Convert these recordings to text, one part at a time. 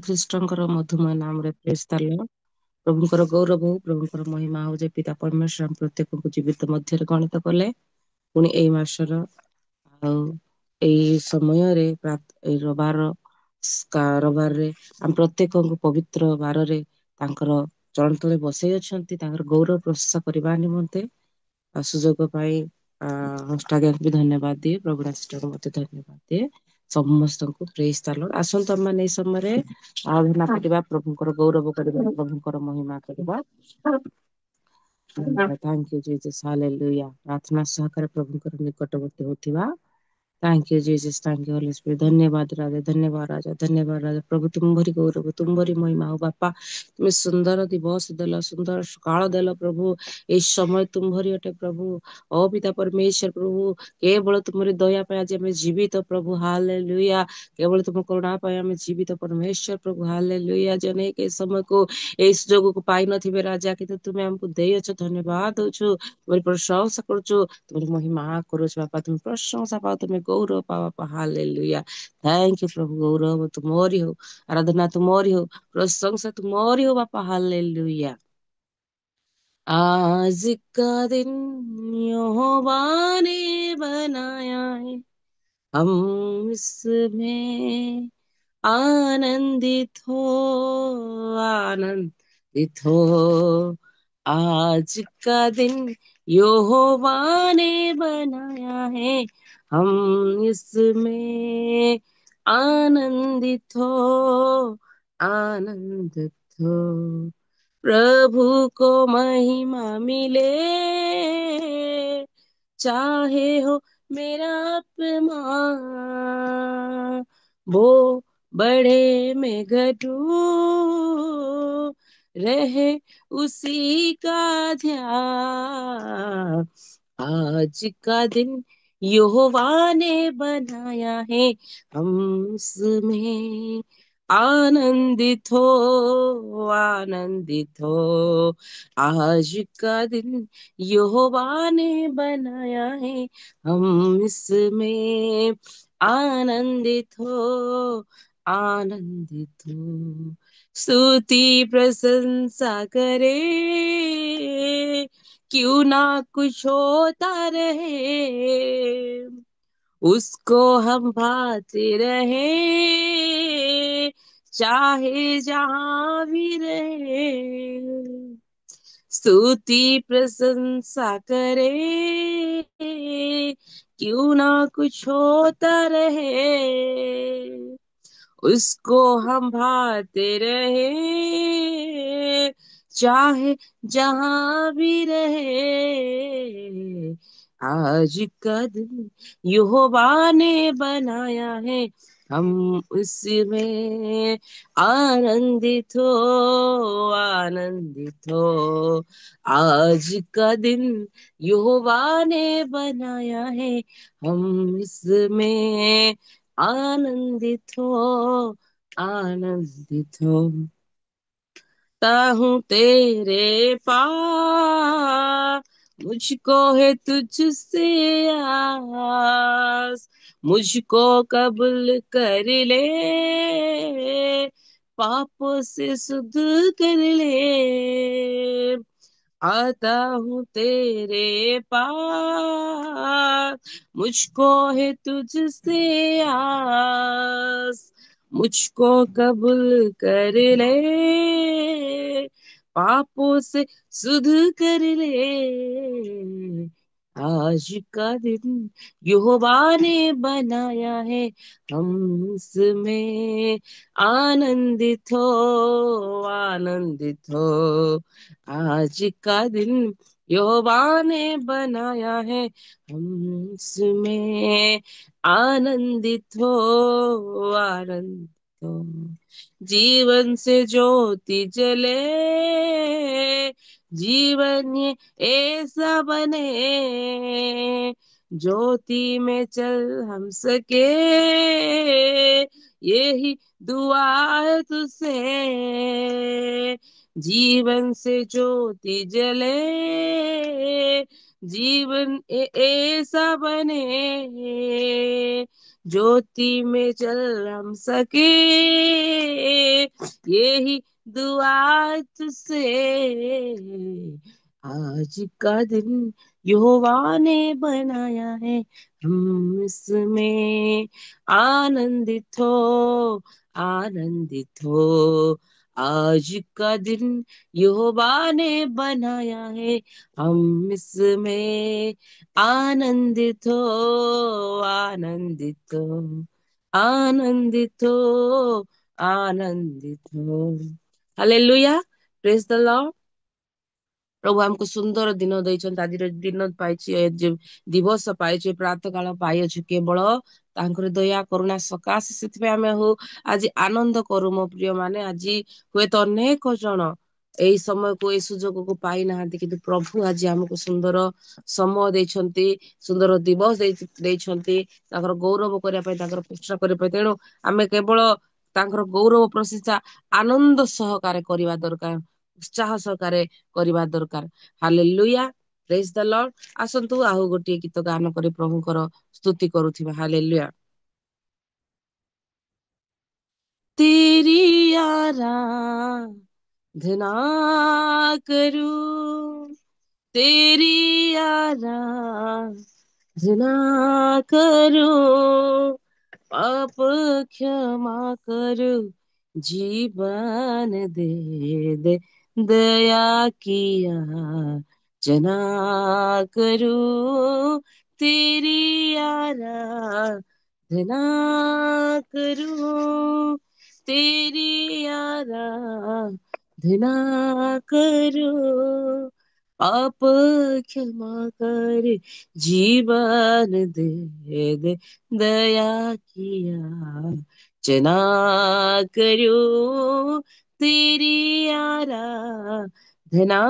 ଖ୍ରୀଷ୍ଟଙ୍କର ମଧୁମୟ ନାମରେ ପ୍ରେସ୍ ଦ ଲର୍ଡ। ପ୍ରଭୁଙ୍କର ଗୌରବ ହଉ, ପ୍ରଭୁଙ୍କର ମହିମା ହଉ ଯେ ପିତା ପରମେଶ୍ୱର ଆମ ପ୍ରତ୍ୟେକଙ୍କୁ ଜୀବିତ ମଧ୍ୟରେ ଗଣିତ କଲେ। ପୁଣି ଏଇ ମାସର ଆଉ ଏଇ ସମୟରେ ଏଇ ରବିବାରରେ ଆମ ପ୍ରତ୍ୟେକଙ୍କୁ ପବିତ୍ର ବାରରେ ତାଙ୍କର ଚରଣ ତଳେ ବସେଇ ଅଛନ୍ତି, ତାଙ୍କର ଗୌରବ ପ୍ରଶଂସା କରିବା ନିମନ୍ତେ ସୁଯୋଗ ପାଇଁ ହଷ୍ଟାଗକୁ ବି ଧନ୍ୟବାଦ ଦିଏ, ପ୍ରଭୁରାଷ୍ଟ୍ରକୁ ମତେ ଧନ୍ୟବାଦ ଦିଏ। ସମସ୍ତଙ୍କୁ ପ୍ରେଜ୍ ଦ ଲର୍ଡ। ଆସନ୍ତୁ ଆମମାନେ ଏଇ ସମୟରେ ଆରାଧନା କରିବା, ପ୍ରଭୁଙ୍କର ଗୌରବ କରିବା, ପ୍ରଭୁଙ୍କର ମହିମା କରିବା। Thank you Jesus, hallelujah. ପ୍ରାର୍ଥନା ସହକାରେ ପ୍ରଭୁଙ୍କର ନିକଟବର୍ତ୍ତୀ ହଉଥିବା thank you Jesus, thank you Holy Spirit. धन्यवाद राजा, धन्यवाद राजा, धन्यवाद राजा। प्रभु तुम भरी गौरव, तुम भरी महिमा हो बापा। तुम्हें सुंदर दिवस देल, सुंदर काल देल प्रभु। इस समय तुम भरी अटे प्रभु। ओ पिता परमेश्वर प्रभु, केवल तुम्हारी दया पे आज हमें जीवित प्रभु, हालेलुया। केवल तुम करुणा पाए हमें जीवित परमेश्वर प्रभु, हालेलुया। जने के समय को इस जोग को पाई नथिबे राजा, कि तुम्हें हमको दे अछ, धन्यवाद दउछु। तुम्हारी प्रशंसा करूछु, तुम्हारी महिमा करूछु बापा। तुम प्रशंसा पाओ, तुम्हें गौरव पाओ बापा, हालेलुया। थैंक यू प्रभु। गौरव तुम्हारी हो, आराधना तुम्हारी हो, प्रशंसा तुम्हारी हो बापा, हालेलुया। आज का दिन यहोवा ने बनाया है, हम इसमें आनंदित हो, आनंदित हो। आज का दिन यहोवा ने बनाया है, हम इसमें आनंदित हो, आनंदित हो। प्रभु को महिमा मिले, चाहे हो मेरा अपमान, वो बड़े में घटूं, रहे उसी का ध्यान। आज का दिन यहोवा ने बनाया है, हम उसमें आनंदित हो, आनंदित हो। आज का दिन यहोवा ने बनाया है, हम इसमें आनंदित हो, आनंदित हो। स्तुति प्रशंसा करे, क्यों ना कुछ होता रहे, उसको हम भाते रहे, चाहे जहां भी रहे। स्तुति प्रशंसा करे, क्यों ना कुछ होता रहे, उसको हम भाते रहे, चाहे जहां भी रहे। आज का दिन यहोवा ने बनाया है, हम उसमें आनंदित हो, आनंदित हो। आज का दिन यहोवा ने बनाया है, हम इसमें आनंदित हो, आनंदित हो। हूँ तेरे पास, मुझको है तुझसे आस, मुझको कबूल कर ले, पापों से शुद्ध कर ले। आता हूँ तेरे पास, मुझको है तुझसे आस, मुझको कबूल कर ले, पापों से शुद्ध कर ले। आज का दिन यहोवा ने बनाया है, हम उसमें आनंदित हो, आनंदित हो। आज का दिन यहोवा ने बनाया है, हम उसमें आनंदित हो, आनंदित हो। जीवन से ज्योति जले, जीवन ये ऐसा बने, ज्योति में चल हम सके, यही दुआ है तुझसे। जीवन से ज्योति जले, जीवन ऐसा बने, ज्योति में चल हम सके, यही दुआ तुझसे। आज का दिन यहोवा ने बनाया है, हम इसमें आनंदित हो, आनंदित हो। आज का दिन यहोवा ने बनाया है, हम इसमें आनंदित हो, आनंदित हो, आनंदित हो, आनंदित हो। Hallelujah, praise the Lord. प्रभु हमको सुंदर दिन ଦେଇଛନ୍ତି, ଆଜିର ଦିନ ପାଇଛି, ଦିବସ ପାଇଛି, ପ୍ରାତଃ କାଳ ପାଇଅଛୁ କେବଳ ତାଙ୍କର ଦୟା କରୁଣା ସକାଶେ। ସେଥିପାଇଁ ଆମେ ଆଜି ଆନନ୍ଦ କରୁ ମୋ ପ୍ରିୟ ମାନେ। ଆଜି ହୁଏତ ଅନେକ ଜଣ ଏଇ ସମୟକୁ, ଏଇ ସୁଯୋଗକୁ ପାଇନାହାନ୍ତି, କିନ୍ତୁ ପ୍ରଭୁ ଆଜି ଆମକୁ ସୁନ୍ଦର ସମୟ ଦେଇଛନ୍ତି, ସୁନ୍ଦର ଦିବସ ଦେଇଛନ୍ତି ତାଙ୍କର ଗୌରବ କରିବା ପାଇଁ, ତାଙ୍କର ପ୍ରଶଂସା କରିବା ପାଇଁ। ତେଣୁ ଆମେ କେବଳ ତାଙ୍କର ଗୌରବ ପ୍ରଶଂସା ଆନନ୍ଦ ସହକାରେ କରିବା ଦରକାର, ଉତ୍ସାହ ସହକାରେ କରିବା ଦରକାର। ହାଲେଲୁୟା, ପ୍ରେଜ ଦ ଲର୍ଡ। ଆସନ୍ତୁ ଆଉ ଗୋଟିଏ ଗୀତ ଗାନ କରି ପ୍ରଭୁଙ୍କର ସ୍ତୁତି କରୁଥିବା। ହାଲେଲୁୟା। तेरी आराधना करूं, तेरी आराधना करूं, पाप क्षमा कर, जीवन दे दे, दया किया जना करूं, तेरी आराधना करूं, तेरी आराधना करूं, पाप क्षमा कर, जीवन दे दे, दया किया जना करूं, तेरी आराधना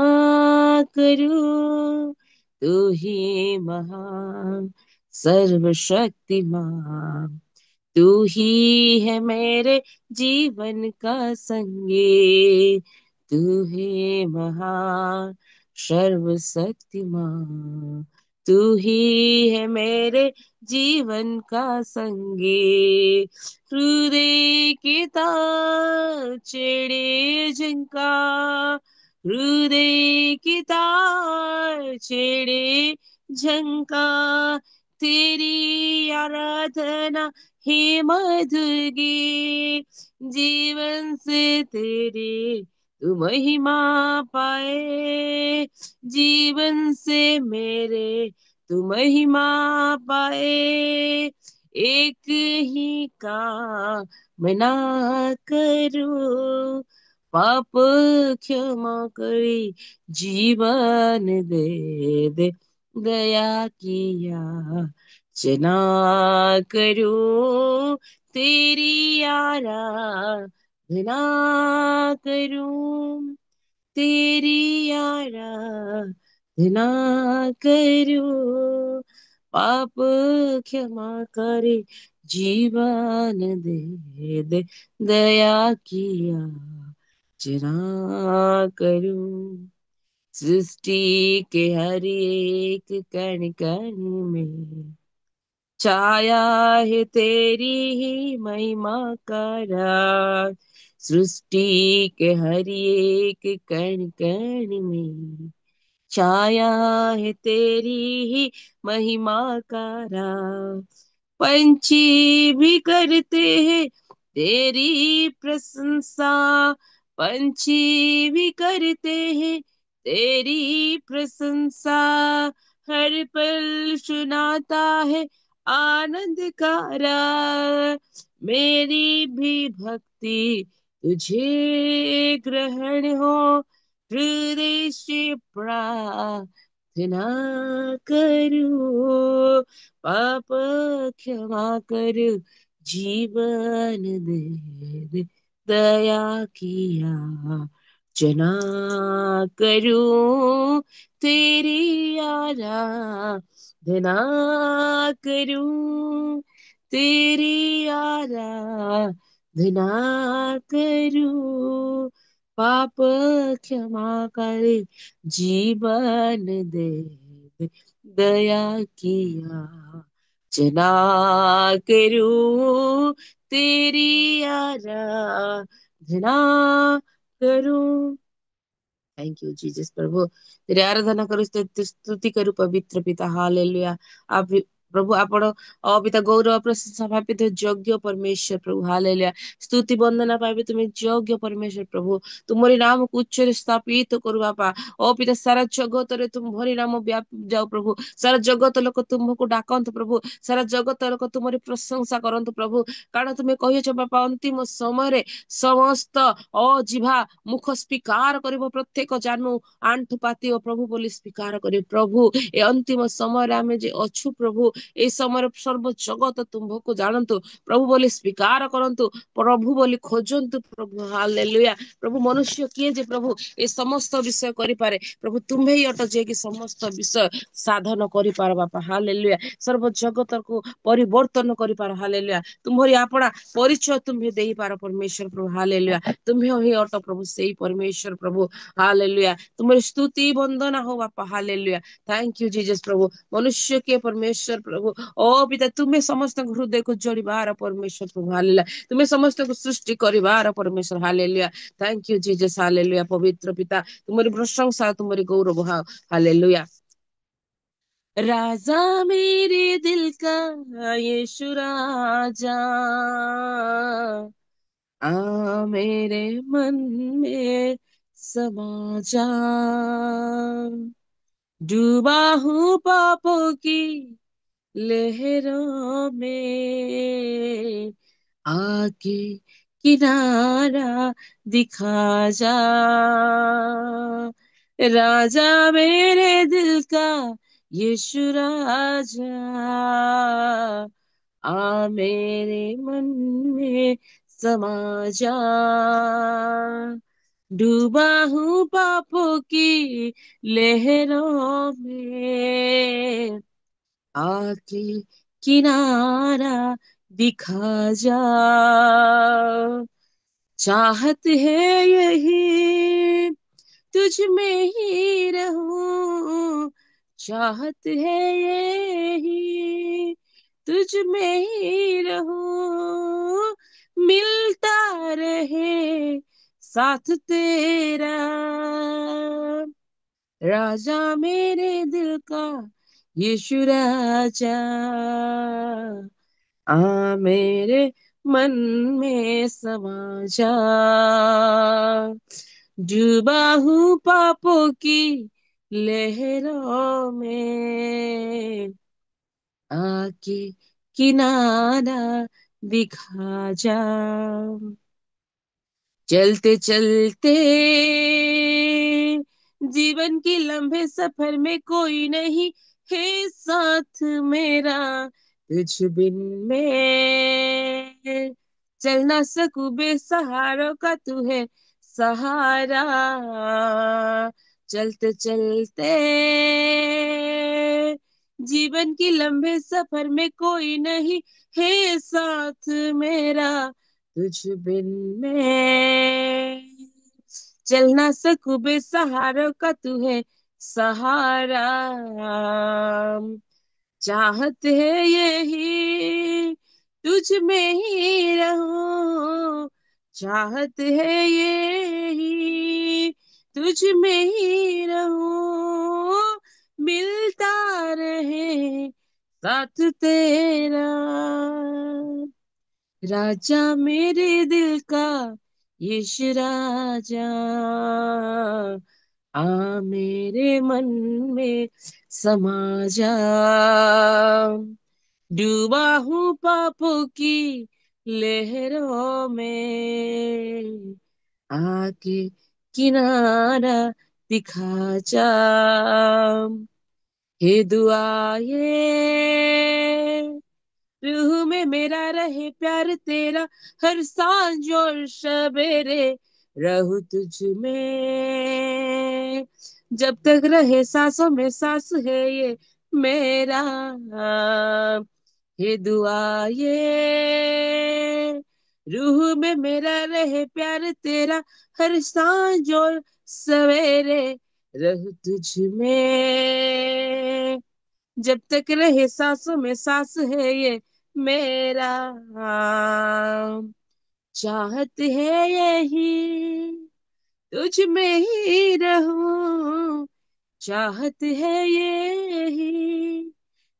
करूं, तू ही महान सर्वशक्तिमान, तू ही है मेरे जीवन का संगी, तू ही महान सर्वशक्तिमान, तू ही है मेरे जीवन का संगी। हृदय के तार छेड़े झंका, हृदय के तार छेड़े झंका, तेरी आराधना हे मधुगी, जीवन से तेरी तू महिमा पाए, जीवन से मेरे तू महिमा पाए, एक ही कामना करूं, पाप क्षमा करी, जीवन दे दे, दया किया जना करूं, तेरी आराधना करूं, तेरी आराधना करूं, पाप क्षमा करे, जीवन दे दे, दया किया जना करूं। सृष्टि के हर एक कण कण में छाया है तेरी ही महिमा का राज, सृष्टि के हर एक कण कण में छाया है तेरी ही महिमा का राज, पंछी भी करते हैं तेरी प्रशंसा, पंछी भी करते हैं तेरी प्रशंसा, हर पल सुनाता है आनंद का राग, मेरी भी भक्ति तुझे ग्रहण हो, हृदय से प्रार्थना करूं, पाप क्षमा कर, जीवन दे दे, दया किया जना करूं, तेरी आराधना करूं, तेरी आराधना करूं, पाप क्षमा करे, जीवन दे दया किया जना करूं तेरी आराधना करूं। थैंक यू जीसस प्रभु, तेरी आराधना करू, स्तुति करू पवित्र पिता। हालेलुया। आप प्रभु आपण पिता गौरव प्रशंसा पापी तो योग्य परमेश्वर प्रभु। हालेलुया। स्तुति वंदना पापी तुम्हें योग्य परमेश्वर प्रभु। तुम्हारी नाम को उच्च स्थापित करू बापा। ओ पिता सारा जगत रे तुम्हारी नाम व्यापी जाओ प्रभु। सारा जगत लोक तुमको डाकंतु प्रभु। सारा जगत लोक तुम्हारी प्रशंसा करंतु प्रभु। कारण तुम्हें कहियो बापा अंतिम समय रे समस्त जिभा मुख स्वीकार करिवो, प्रत्येक जानू आंठु पातिओ प्रभु बोली स्वीकार करिवो प्रभु। ए अंतिम समय आमे जे अछु प्रभु, ए समय सर्व जगत तुमको जानतु प्रभु बोली स्वीकार करंतु प्रभु बोली खोजंतु प्रभु। हालेलुया। प्रभु मनुष्य किए जे प्रभु ए समस्त विषय करि पारे प्रभु, तुम्हें ही अट जे कि समस्त विषय साधन करि पार बापा। हालेलुया। सर्व जगत को परिवर्तन करि पार। हालेलुया। तुम्हारी आपणा परिचय तुम्हें देई पार परमेश्वर प्रभु। हालेलुया। तुम्हें ही अट प्रभु सेई परमेश्वर प्रभु। हालेलुया। तुम्हारी स्तुति वंदना हो बापा। हालेलुया। थैंक यू जीसस प्रभु। मनुष्य के परमेश्वर प्रभु, ओ पिता तुम्हें समस्त हृदय को जोड़िबार परमेश्वर प्रभु। हालेलुया। तुम्हें समस्त को सृष्टि करिबार परमेश्वर। Hallelujah. Thank you Jesus. Hallelujah. पवित्र पिता तुम्हारी प्रशंसा, तुम्हारी गौरव। हालेलुया। राजा मेरे दिल का यीशु राजा, मेरे मन में समा जा। डूबा हूँ पापों की लहरों में, आके किनारा दिखा जा। राजा मेरे दिल का यीशु राजा, मेरे मन में समा जा। डूबा हूँ पापों की लहरों में, आके किनारा दिखा जा। चाहत है यही तुझ में ही रहूं, चाहत है यही तुझ में ही रहूं, मिलता रहे साथ तेरा। राजा मेरे दिल का यीशु राजा, मेरे मन में समा जा। डूबा हूँ पापों की लहरों में, आके किनारा दिखा जा। चलते चलते जीवन की लंबे सफर में कोई नहीं है साथ मेरा, तुझ बिन मैं चल ना सकूं, बेसहारों का तू है सहारा। चलते चलते जीवन की लंबे सफर में कोई नहीं है साथ मेरा, तुझ बिन मैं चल ना सकूं, बेसहारों का तू है सहारा। चाहत है यही तुझ में ही रहूं, चाहत है यही तुझ में ही रहूं, मिलता रहे साथ तेरा। राजा मेरे दिल का यीशु राजा, मेरे मन में समा जा। डूबा हूँ पापों की लहरों में, आके किनारा दिखा जा। हे दुआए रूह में मेरा रहे प्यार तेरा, हर सांझ और सवेरे रहूं तुझ में। जब तक रहे सांसों में सांस है ये मेरा, हे दुआ ये रूह में मेरा रहे प्यार तेरा, हर सांझ और सवेरे रहूं तुझ में, जब तक रहे सांसों में सांस है ये मेरा, चाहत है यही तुझ में ही रहूं, चाहत है यही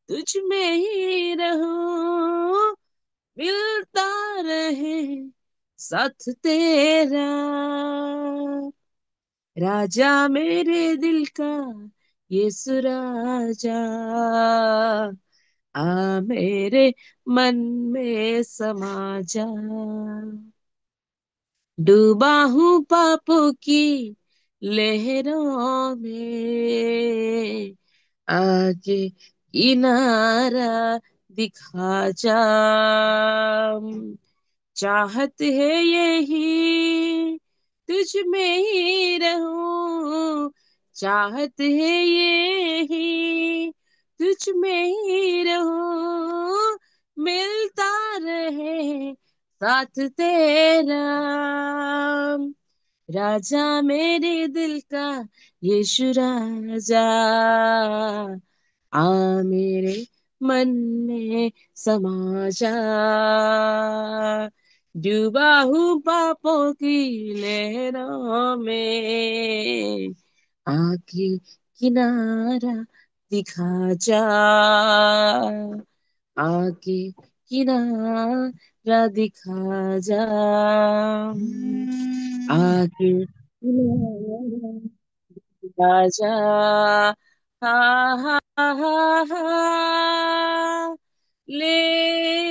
तुझ में ही रहूं, मिलता रहे साथ तेरा, राजा मेरे दिल का यीशु राजा, आ मेरे मन में समा जा, डूबा हूँ पापों की लहरों में, आगे किनारा दिखा जा, चाहत है यही तुझ में ही रहूं, चाहत है यही तुझ में ही रहूं, मिलता रहे साथ तेरा, राजा मेरे दिल का यीशु राजा, आ मेरे मन में समा जा, डूबा हूँ पापों की लहरों में, आके किनारा दिखा जा, आके किनारा दिखा जा, आके किनारा दिखा जा, हा हा हा हा, लेलुया,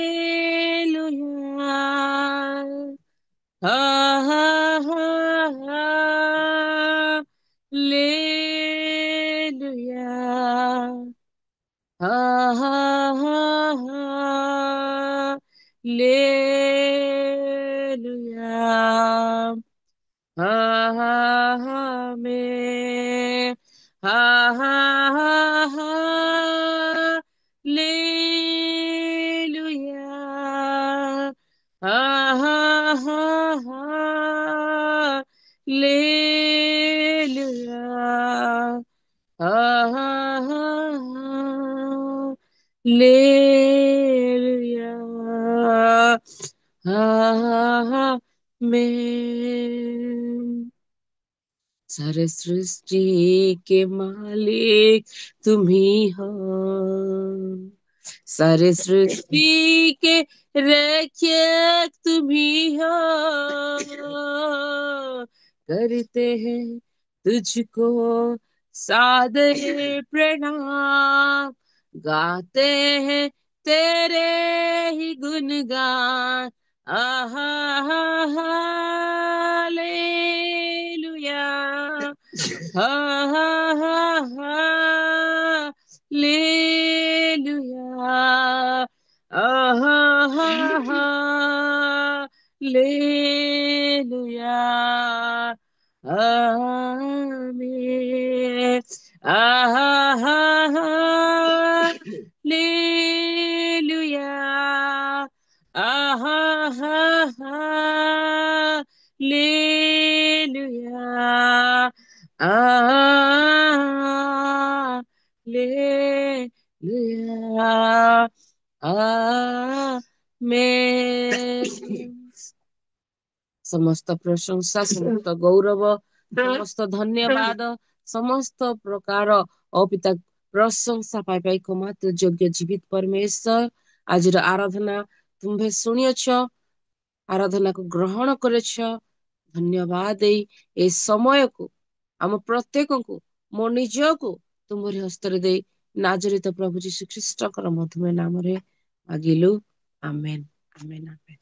हा हा हा हा, लेलुया, हा हा हा हा, लेलुया, हा हा हा में, हा हा हा हा, लेलुया, हा हा हा हा, लेलुया, हा हा हा हा, लेलुया, हा हा हा में, सारे सृष्टि के मालिक तुम ही हो, सारे सृष्टि के रक्षक तुम ही हो, करते हैं तुझको सादर प्रणाम, गाते हैं तेरे ही गुणगान, आहा हा हालेलुया, हा हा हा हालेलुया, आहा हा हालेलुया, आमीन, आहा हा हालेलुया, आहा हा हालेलुया, हालेलुया, आमेन। ସମସ୍ତ ପ୍ରଶଂସା, ସମସ୍ତ ଗୌରବ, ସମସ୍ତ ଧନ୍ୟବାଦ, ସମସ୍ତ ପ୍ରକାର ଅପିତା ପ୍ରଶଂସା ପାଇ ମାତ୍ର ଯୋଗ୍ୟ ଜୀବିତ ପରମେଶ୍ୱର, ଆଜିର ଆରାଧନା ତୁମ୍ଭେ ଶୁଣିଅଛ, ଆରାଧନାକୁ ଗ୍ରହଣ କରିଛ, ଧନ୍ୟବାଦ ଦେଇ ଏ ସମୟକୁ ଆମ ପ୍ରତ୍ୟେକଙ୍କୁ ମୋ ନିଜକୁ ତୁମରି ହସ୍ତରେ ଦେଇ ନାଜରିତ ପ୍ରଭୁ ଯୀଶୁ ଖ୍ରୀଷ୍ଟଙ୍କର ମଧୁମୟ ନାମରେ ମାଗିଲୁ, ଆମେନ୍ ଆମେନ୍ ଆମେନ୍।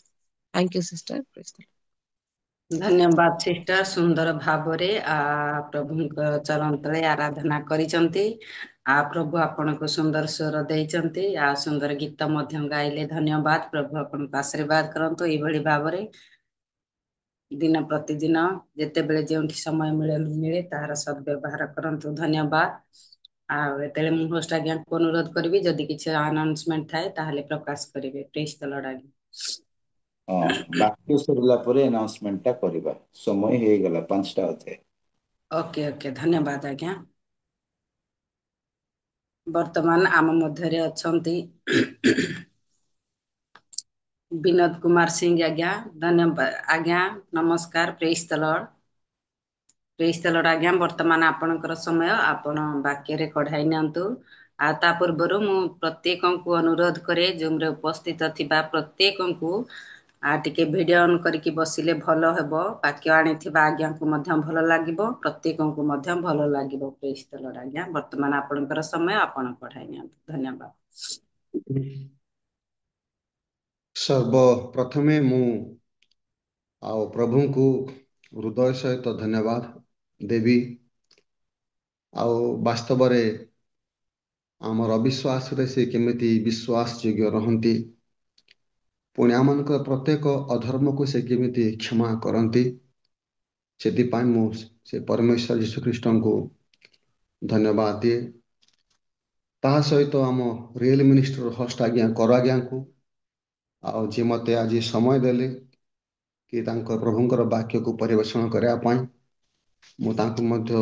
ଥ୍ୟାଙ୍କ ୟୁ ସିଷ୍ଟର, ପ୍ରେଜ୍ ଦ ଲର୍ଡ। धन्यवाद सिस्टर, सुंदर भावरे प्रभुଙ୍କ चरण तले आराधना करिसंती, प्रभु आपनको सुंदर स्वर देइचंती, सुंदर गीत मध्य गाइले, धन्यवाद। प्रभु आपनको आशीर्वाद करंतु एई भली भावरे दिन प्रतिदिन जेतेबेले जेउठी समय मिले तार सद्व्यवहार करंतु, धन्यवाद। एतेले मु होस्ट आज्ञा को अनुरोध करबी जदि किछि अनाउंसमेंट थाए ताहले प्रकाश करिवे। प्रेज द लॉर्ड आज्ञा। ବାକ୍ୟ ସରିଲା ପରେ ଆନାଉନ୍ସମେଣ୍ଟଟା କରିବା, ସମୟ ହେଇଗଲା 5ଟା ଅଧେ। ओके ओके धन्यवाद आज्ञा। वर्तमान आम मध्य अछंती विनोद कुमार सिंह आज्ञा। धन्यवाद आज्ञा। नमस्कार। Praise the Lord. Praise the Lord आज्ञा। वर्तमान आपणकर समय आपण वाक्य रे कढाई नियंतु। आ ता पूर्वरु मु प्रत्येकंकु अनुरोध करे जुम रे उपस्थित थिबा प्रत्येकंकु आ टिके वीडियो ऑन करके बसिले भलो हेबो। वाक्य आनिथिबा आज्ञा को मध्यम भलो लागिबो, प्रत्येकंकु मध्यम भलो लागिबो। प्रेज द लॉर्ड आज्ञा। वर्तमान आपणकर समय आपण कढाई नियंतु। धन्यवाद। सर्वप्रथमे मु आओ प्रभु को हृदय सहित धन्यवाद देवी। आओ वास्तव रे आमर अविश्वास रे से केमिति विश्वास योग्य रहंती, पुणी आमनकर प्रत्येक अधर्म को से केमिति क्षमा करंती, से मु से परमेश्वर यीशु ख्रीष्ट को धन्यवाद दिए। ता सहित आम रियल मिनिस्टर होस्ट आज्ञा कर आज्ञा को आओ जे मते आज समय देले कि तांको प्रभुंकर वाक्य को परिवेषण करया पाई मु तांको मध्य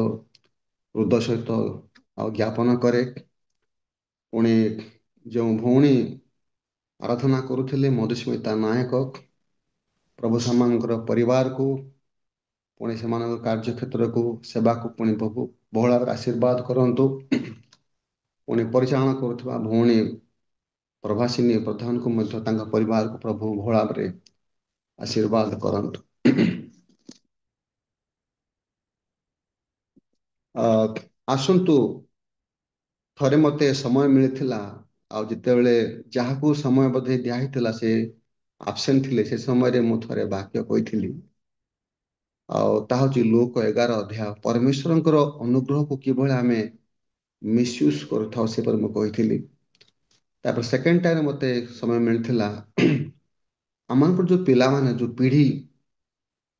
हृदय सहित आ ज्ञापन करे। पुणी जो भौणी आराधना करुथिले मधुस्मिता नायक प्रभु सामानकर परिवार को पुणी से कार्य क्षेत्र को सेवा को पुणी बहु बहुल आशीर्वाद करंतु। पुणी परिचालन करुवा भौणी प्रभासिनी प्रधान को मध्य तांका परिवार को प्रभु बहुल भाव आशीर्वाद करंतु। आसंतु थरे मते समय मिलिथिला आ जितेबेले जहाकू समय बधे दिया हिथिला से आब्सेंट थिले से समय रे मु थरे वाक्य कहिथिली ता हूँ लोक 11 अध्याय परमेश्वरंकर अनुग्रह को किभଳି आमे मिसयूज करथाउ से पर मु कहिथिली। तापर सेकंड टाइम मते समय मिलिथिला आमान पर जो पिला माने जो पीढ़ी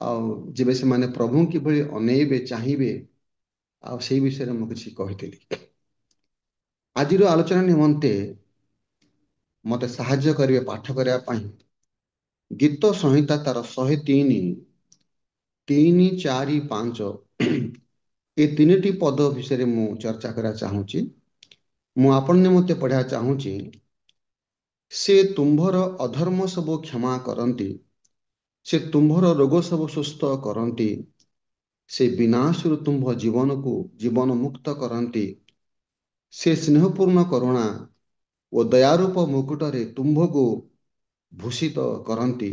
आ जेबे से माने प्रभु किभଳି अनेइबे चाहिबे आ सेही विषय रे मु किछि कहिथिली। आजिर आलोचना निमंते मते साहाय्य करिवे पाठ करिया पाई गीत संहिता तार 103 3 4 5 ए तीनटी पद विषय मु चर्चा करा चाहूची। मु आपन निमंते पढ़ा चाहूची। से तुम्भर अधर्म सब क्षमा करंती, से तुम्भर रोग सब सुस्थ करंती, से विनाशरु तुम्भ जीवन को जीवन मुक्त करंती, से स्नेहपूर्ण करुणा ओ दयारूप मुकुटरे तुम्भ को भूषित करंती,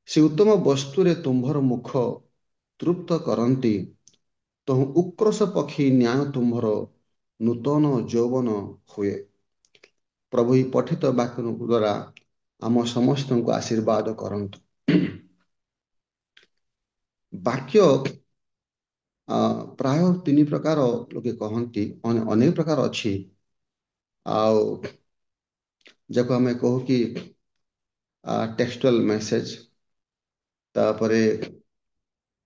से उत्तम वस्तुरे तुम्भर मुख तृप्त करंती, तहु उक्रस पक्षी न्याय तुम्भर नूतन यौवन हुए। प्रभु ही पठित वाक्य द्वारा आम समस्त को आशीर्वाद करंतु। वाक्य प्राय 3 प्रकार लोके कहती, अनेक प्रकार अच्छी जाको आम कहू कि टेक्सटुअल मेसेज, तापरे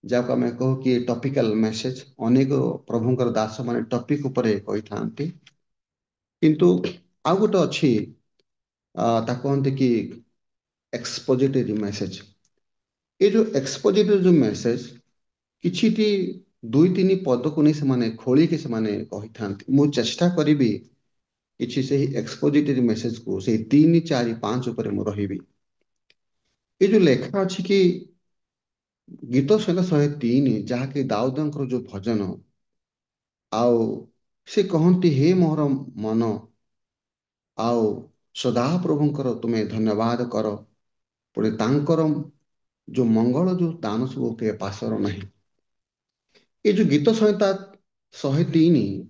जाको आम कहू कि टॉपिकल मेसेज। अनेक प्रभुंकर दास माने टॉपिक उपरे कही थांती, किंतु आ गोटे अच्छी ता कहते कि एक्सपोजिटरी मेसेज। ये जो एक्सपोजिटरी जो मेसेज किछि 2-3 पद को नहीं से खोली के से कही थांती। मु चेष्टा करी किछि से एक्सपोजिटरी मेसेज को से 3 4 5 ऊपर मु रहिबी। ये जो लेखा अच्छी कि गीत संख्या 103 जहाँकि दाऊदंकर जो भजन आउ से कहती हे मोहर मन आउ सदा प्रभुंकर तुम्हें धन्यवाद कर, पुणे तांकर जो मंगल जो दान सब के पासर नहीं। ये जो गीत संहिता 103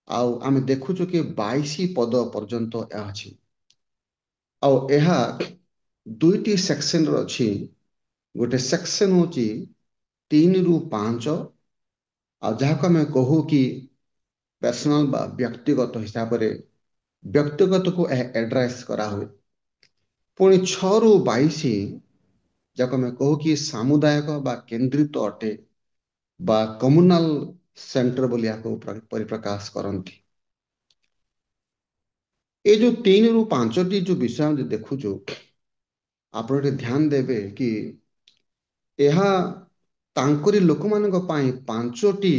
आउ आम देखुचु कि 22 पद पर्यंत अच्छी आउ यह 2टी सेक्शन अच्छी। गोटे सेक्शन हूँ 3 ରୁ 5 आ जहाँ आम कहू कि पर्सनल बा व्यक्तिगत हिसाब से व्यक्तिगत को एड्रेस करा हुए। पुणी 6 ରୁ 22 जहाँ आम कहू कि सामुदायिक बा केंद्रित अटे बा कम्युनाल सेंटर बोलिया को परिप्रकाश करती। ये जो 3 ରୁ 5 जो विषय हम देखुचु आप ध्यान देवे कि यह ତାଙ୍କରି ଲୋକମାନଙ୍କ ପାଇଁ 5ଟି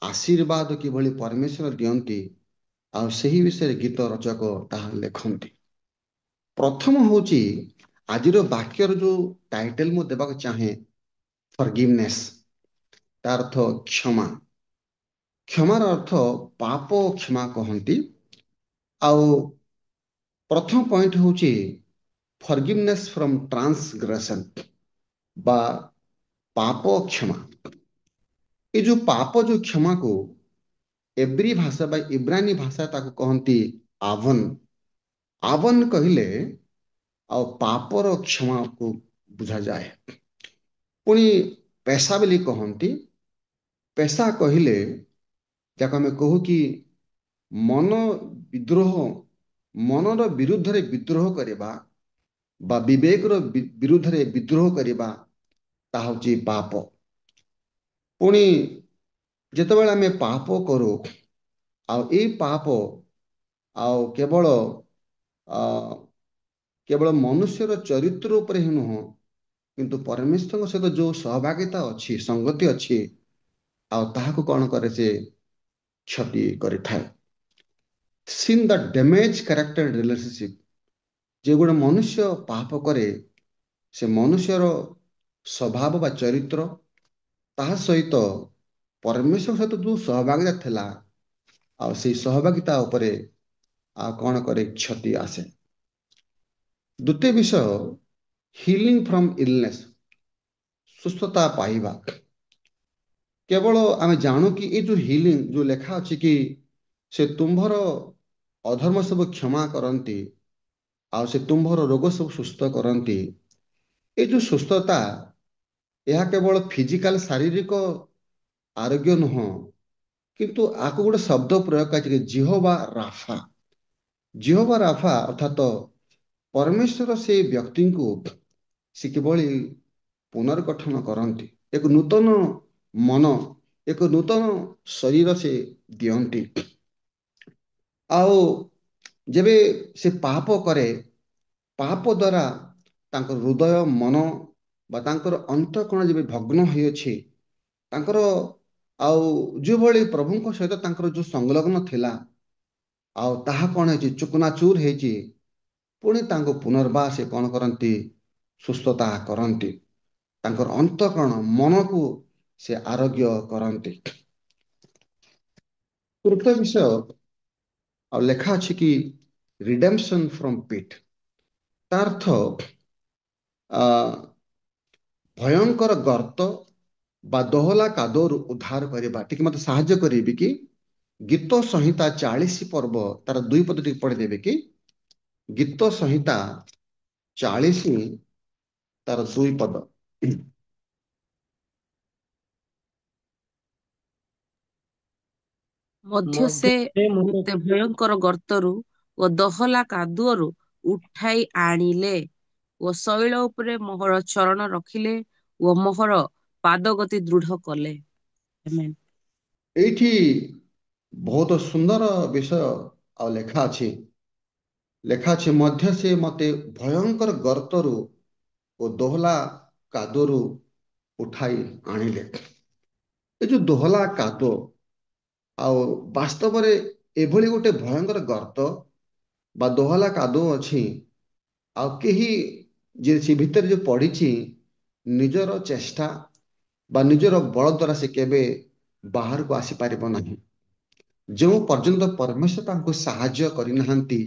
ଆଶୀର୍ବାଦ କିଭଳି ପରମେଶ୍ୱର ଦିଅନ୍ତି, ଆଉ ସେହି ବିଷୟରେ ଗୀତ ରଚକ ତାହା ଲେଖନ୍ତି। ପ୍ରଥମ ହେଉଛି ଆଜିର ବାକ୍ୟର ଯୋଉ ଟାଇଟେଲ ମୁଁ ଦେବାକୁ ଚାହେଁ, ଫରଗିଭନେସ୍। ତା ଅର୍ଥ କ୍ଷମା। କ୍ଷମାର ଅର୍ଥ ପାପ କ୍ଷମା କହନ୍ତି। ଆଉ ପ୍ରଥମ ପଏଣ୍ଟ ହେଉଛି ଫରଗିଭନେସ୍ ଫ୍ରମ୍ ଟ୍ରାନ୍ସଗ୍ରେସନ୍ ବା ପାପ କ୍ଷମା। ଏ ଯୋଉ ପାପ ଯୋଉ କ୍ଷମାକୁ ଏବ୍ରି ଭାଷା ବା ଇବ୍ରାନୀ ଭାଷା ତାକୁ କହନ୍ତି ଆଭନ। ଆଭନ କହିଲେ ଆଉ ପାପର କ୍ଷମାକୁ ବୁଝାଯାଏ। ପୁଣି ପେଶା ବୋଲି କହନ୍ତି। ପେଶା କହିଲେ ଯାକୁ ଆମେ କହୁ କି ମନ ବିଦ୍ରୋହ, ମନର ବିରୁଦ୍ଧରେ ବିଦ୍ରୋହ କରିବା ବା ବିବେକର ବିରୁଦ୍ଧରେ ବିଦ୍ରୋହ କରିବା, ତାହା ହେଉଛି ପାପ। ପୁଣି ଯେତେବେଳେ ଆମେ ପାପ କରୁ, ଆଉ ଏଇ ପାପ ଆଉ କେବଳ ମନୁଷ୍ୟର ଚରିତ୍ର ଉପରେ ହିଁ ନୁହଁ, କିନ୍ତୁ ପରମେଶ୍ୱରଙ୍କ ସହିତ ଯୋଉ ସହଭାଗିତା ଅଛି, ସଙ୍ଗତି ଅଛି, ଆଉ ତାହାକୁ କଣ କରେ, ସେ କ୍ଷତି କରିଥାଏ। ସିନ୍ ଦ ଡ୍ୟାମେଜ୍ କ୍ୟାରେକ୍ଟର ରିଲେସନସିପ୍। ଯେ ଗୋଟେ ମନୁଷ୍ୟ ପାପ କରେ, ସେ ମନୁଷ୍ୟର ସ୍ୱଭାବ ବା ଚରିତ୍ର, ତାହା ସହିତ ପରମେଶ୍ୱର ସହିତ ଯୋଉ ସହଭାଗିତା ଥିଲା, ଆଉ ସେଇ ସହଭାଗିତା ଉପରେ ଆଉ କଣ କରେ, କ୍ଷତି ଆସେ। ଦ୍ୱିତୀୟ ବିଷୟ, ହିଲିଂ ଫ୍ରମ୍ ଇଲନେସ୍, ସୁସ୍ଥତା ପାଇବା। କେବଳ ଆମେ ଜାଣୁ କି ଏଇ ଯୋଉ ହିଲିଂ ଯୋଉ ଲେଖା ଅଛି କି ସେ ତୁମ୍ଭର ଅଧର୍ମ ସବୁ କ୍ଷମା କରନ୍ତି, ଆଉ ସେ ତୁମ୍ଭର ରୋଗ ସବୁ ସୁସ୍ଥ କରନ୍ତି। ଏ ଯୋଉ ସୁସ୍ଥତା, ଏହା କେବଳ ଫିଜିକାଲ ଶାରୀରିକ ଆରୋଗ୍ୟ ନୁହଁ, କିନ୍ତୁ ଆକୁ ଗୋଟେ ଶବ୍ଦ ପ୍ରୟୋଗ କରାଯାଇଛି, ଜିହୋବା ରାଫା। ଜିହୋବା ରାଫା ଅର୍ଥାତ ପରମେଶ୍ୱର ସେ ବ୍ୟକ୍ତିଙ୍କୁ ସେ କିଭଳି ପୁନର୍ଗଠନ କରନ୍ତି, ଏକ ନୂତନ ମନ, ଏକ ନୂତନ ଶରୀର ସେ ଦିଅନ୍ତି। ଆଉ ଯେବେ ସେ ପାପ କରେ, ପାପ ଦ୍ୱାରା ତାଙ୍କର ହୃଦୟ, ମନ ବା ତାଙ୍କର ଅନ୍ତଃକରଣ ଯେବେ ଭଗ୍ନ ହୋଇଅଛି, ତାଙ୍କର ଆଉ ଯେଉଁଭଳି ପ୍ରଭୁଙ୍କ ସହିତ ତାଙ୍କର ଯୋଉ ସଂଲଗ୍ନ ଥିଲା, ଆଉ ତାହା କଣ ହେଇଛି, ଚୁକୁନାଚୁର ହେଇଛି। ପୁଣି ତାଙ୍କୁ ପୁନର୍ବାର ସେ କଣ କରନ୍ତି, ସୁସ୍ଥତା କରନ୍ତି। ତାଙ୍କର ଅନ୍ତଃକରଣ ମନକୁ ସେ ଆରୋଗ୍ୟ କରନ୍ତି। ତୃତୀୟ ବିଷୟ, ଆଉ ଲେଖା ଅଛି କି ରିଡେମ୍ପସନ୍ ଫ୍ରମ୍ ପିଟ୍। ତା ଅର୍ଥ ଭୟଙ୍କର ଗର୍ତ୍ତ ବା ଦୋହଲା କାଦୁଅରୁ ଉଦ୍ଧାର କରିବା। ଟିକେ ମତେ ସାହାଯ୍ୟ କରିବି କି? ଗୀତ ସଂହିତା 40 ପର୍ବ ତାର 2 ପଦ ଟିକେ ପଢିଦେବେ କି? ଗୀତ ସଂହିତା 40 ତାର 2 ପଦ। ମଧ୍ୟ ସେ ମୋତେ ଭୟଙ୍କର ଗର୍ତ୍ତରୁ ଓ ଦହଲା କାଦୁଅରୁ ଉଠାଇ ଆଣିଲେ ଓ ଶୈଳ ଉପରେ ମୋହର ଚରଣ ରଖିଲେ ଓ ମୋହର ପାଦଗତି ଦୃଢ କଲେ। ଆମେନ୍। ଏଇଠି ବହୁତ ସୁନ୍ଦର ବିଷୟ ଆଉ ଲେଖା ଅଛି। ଲେଖା ଅଛି, ମଧ୍ୟ ସେ ମୋତେ ଭୟଙ୍କର ଗର୍ତ୍ତରୁ ଓ ଦୋହଲା କାଦୁଅରୁ ଉଠାଇ ଆଣିଲେ। ଏ ଯୋଉ ଦୋହଲା କାଦୁଅ, ଆଉ ବାସ୍ତବରେ ଏଭଳି ଗୋଟେ ଭୟଙ୍କର ଗର୍ତ୍ତ ବା ଦୋହଲା କାଦୁଅ ଅଛି, ଆଉ କେହି ଯେ ସେ ଭିତରେ ଯୋଉ ପଡ଼ିଛି, ନିଜର ଚେଷ୍ଟା ବା ନିଜର ବଳ ଦ୍ୱାରା ସେ କେବେ ବାହାରକୁ ଆସିପାରିବ ନାହିଁ। ଯେଉଁ ପର୍ଯ୍ୟନ୍ତ ପରମେଶ୍ୱର ତାଙ୍କୁ ସାହାଯ୍ୟ କରିନାହାନ୍ତି,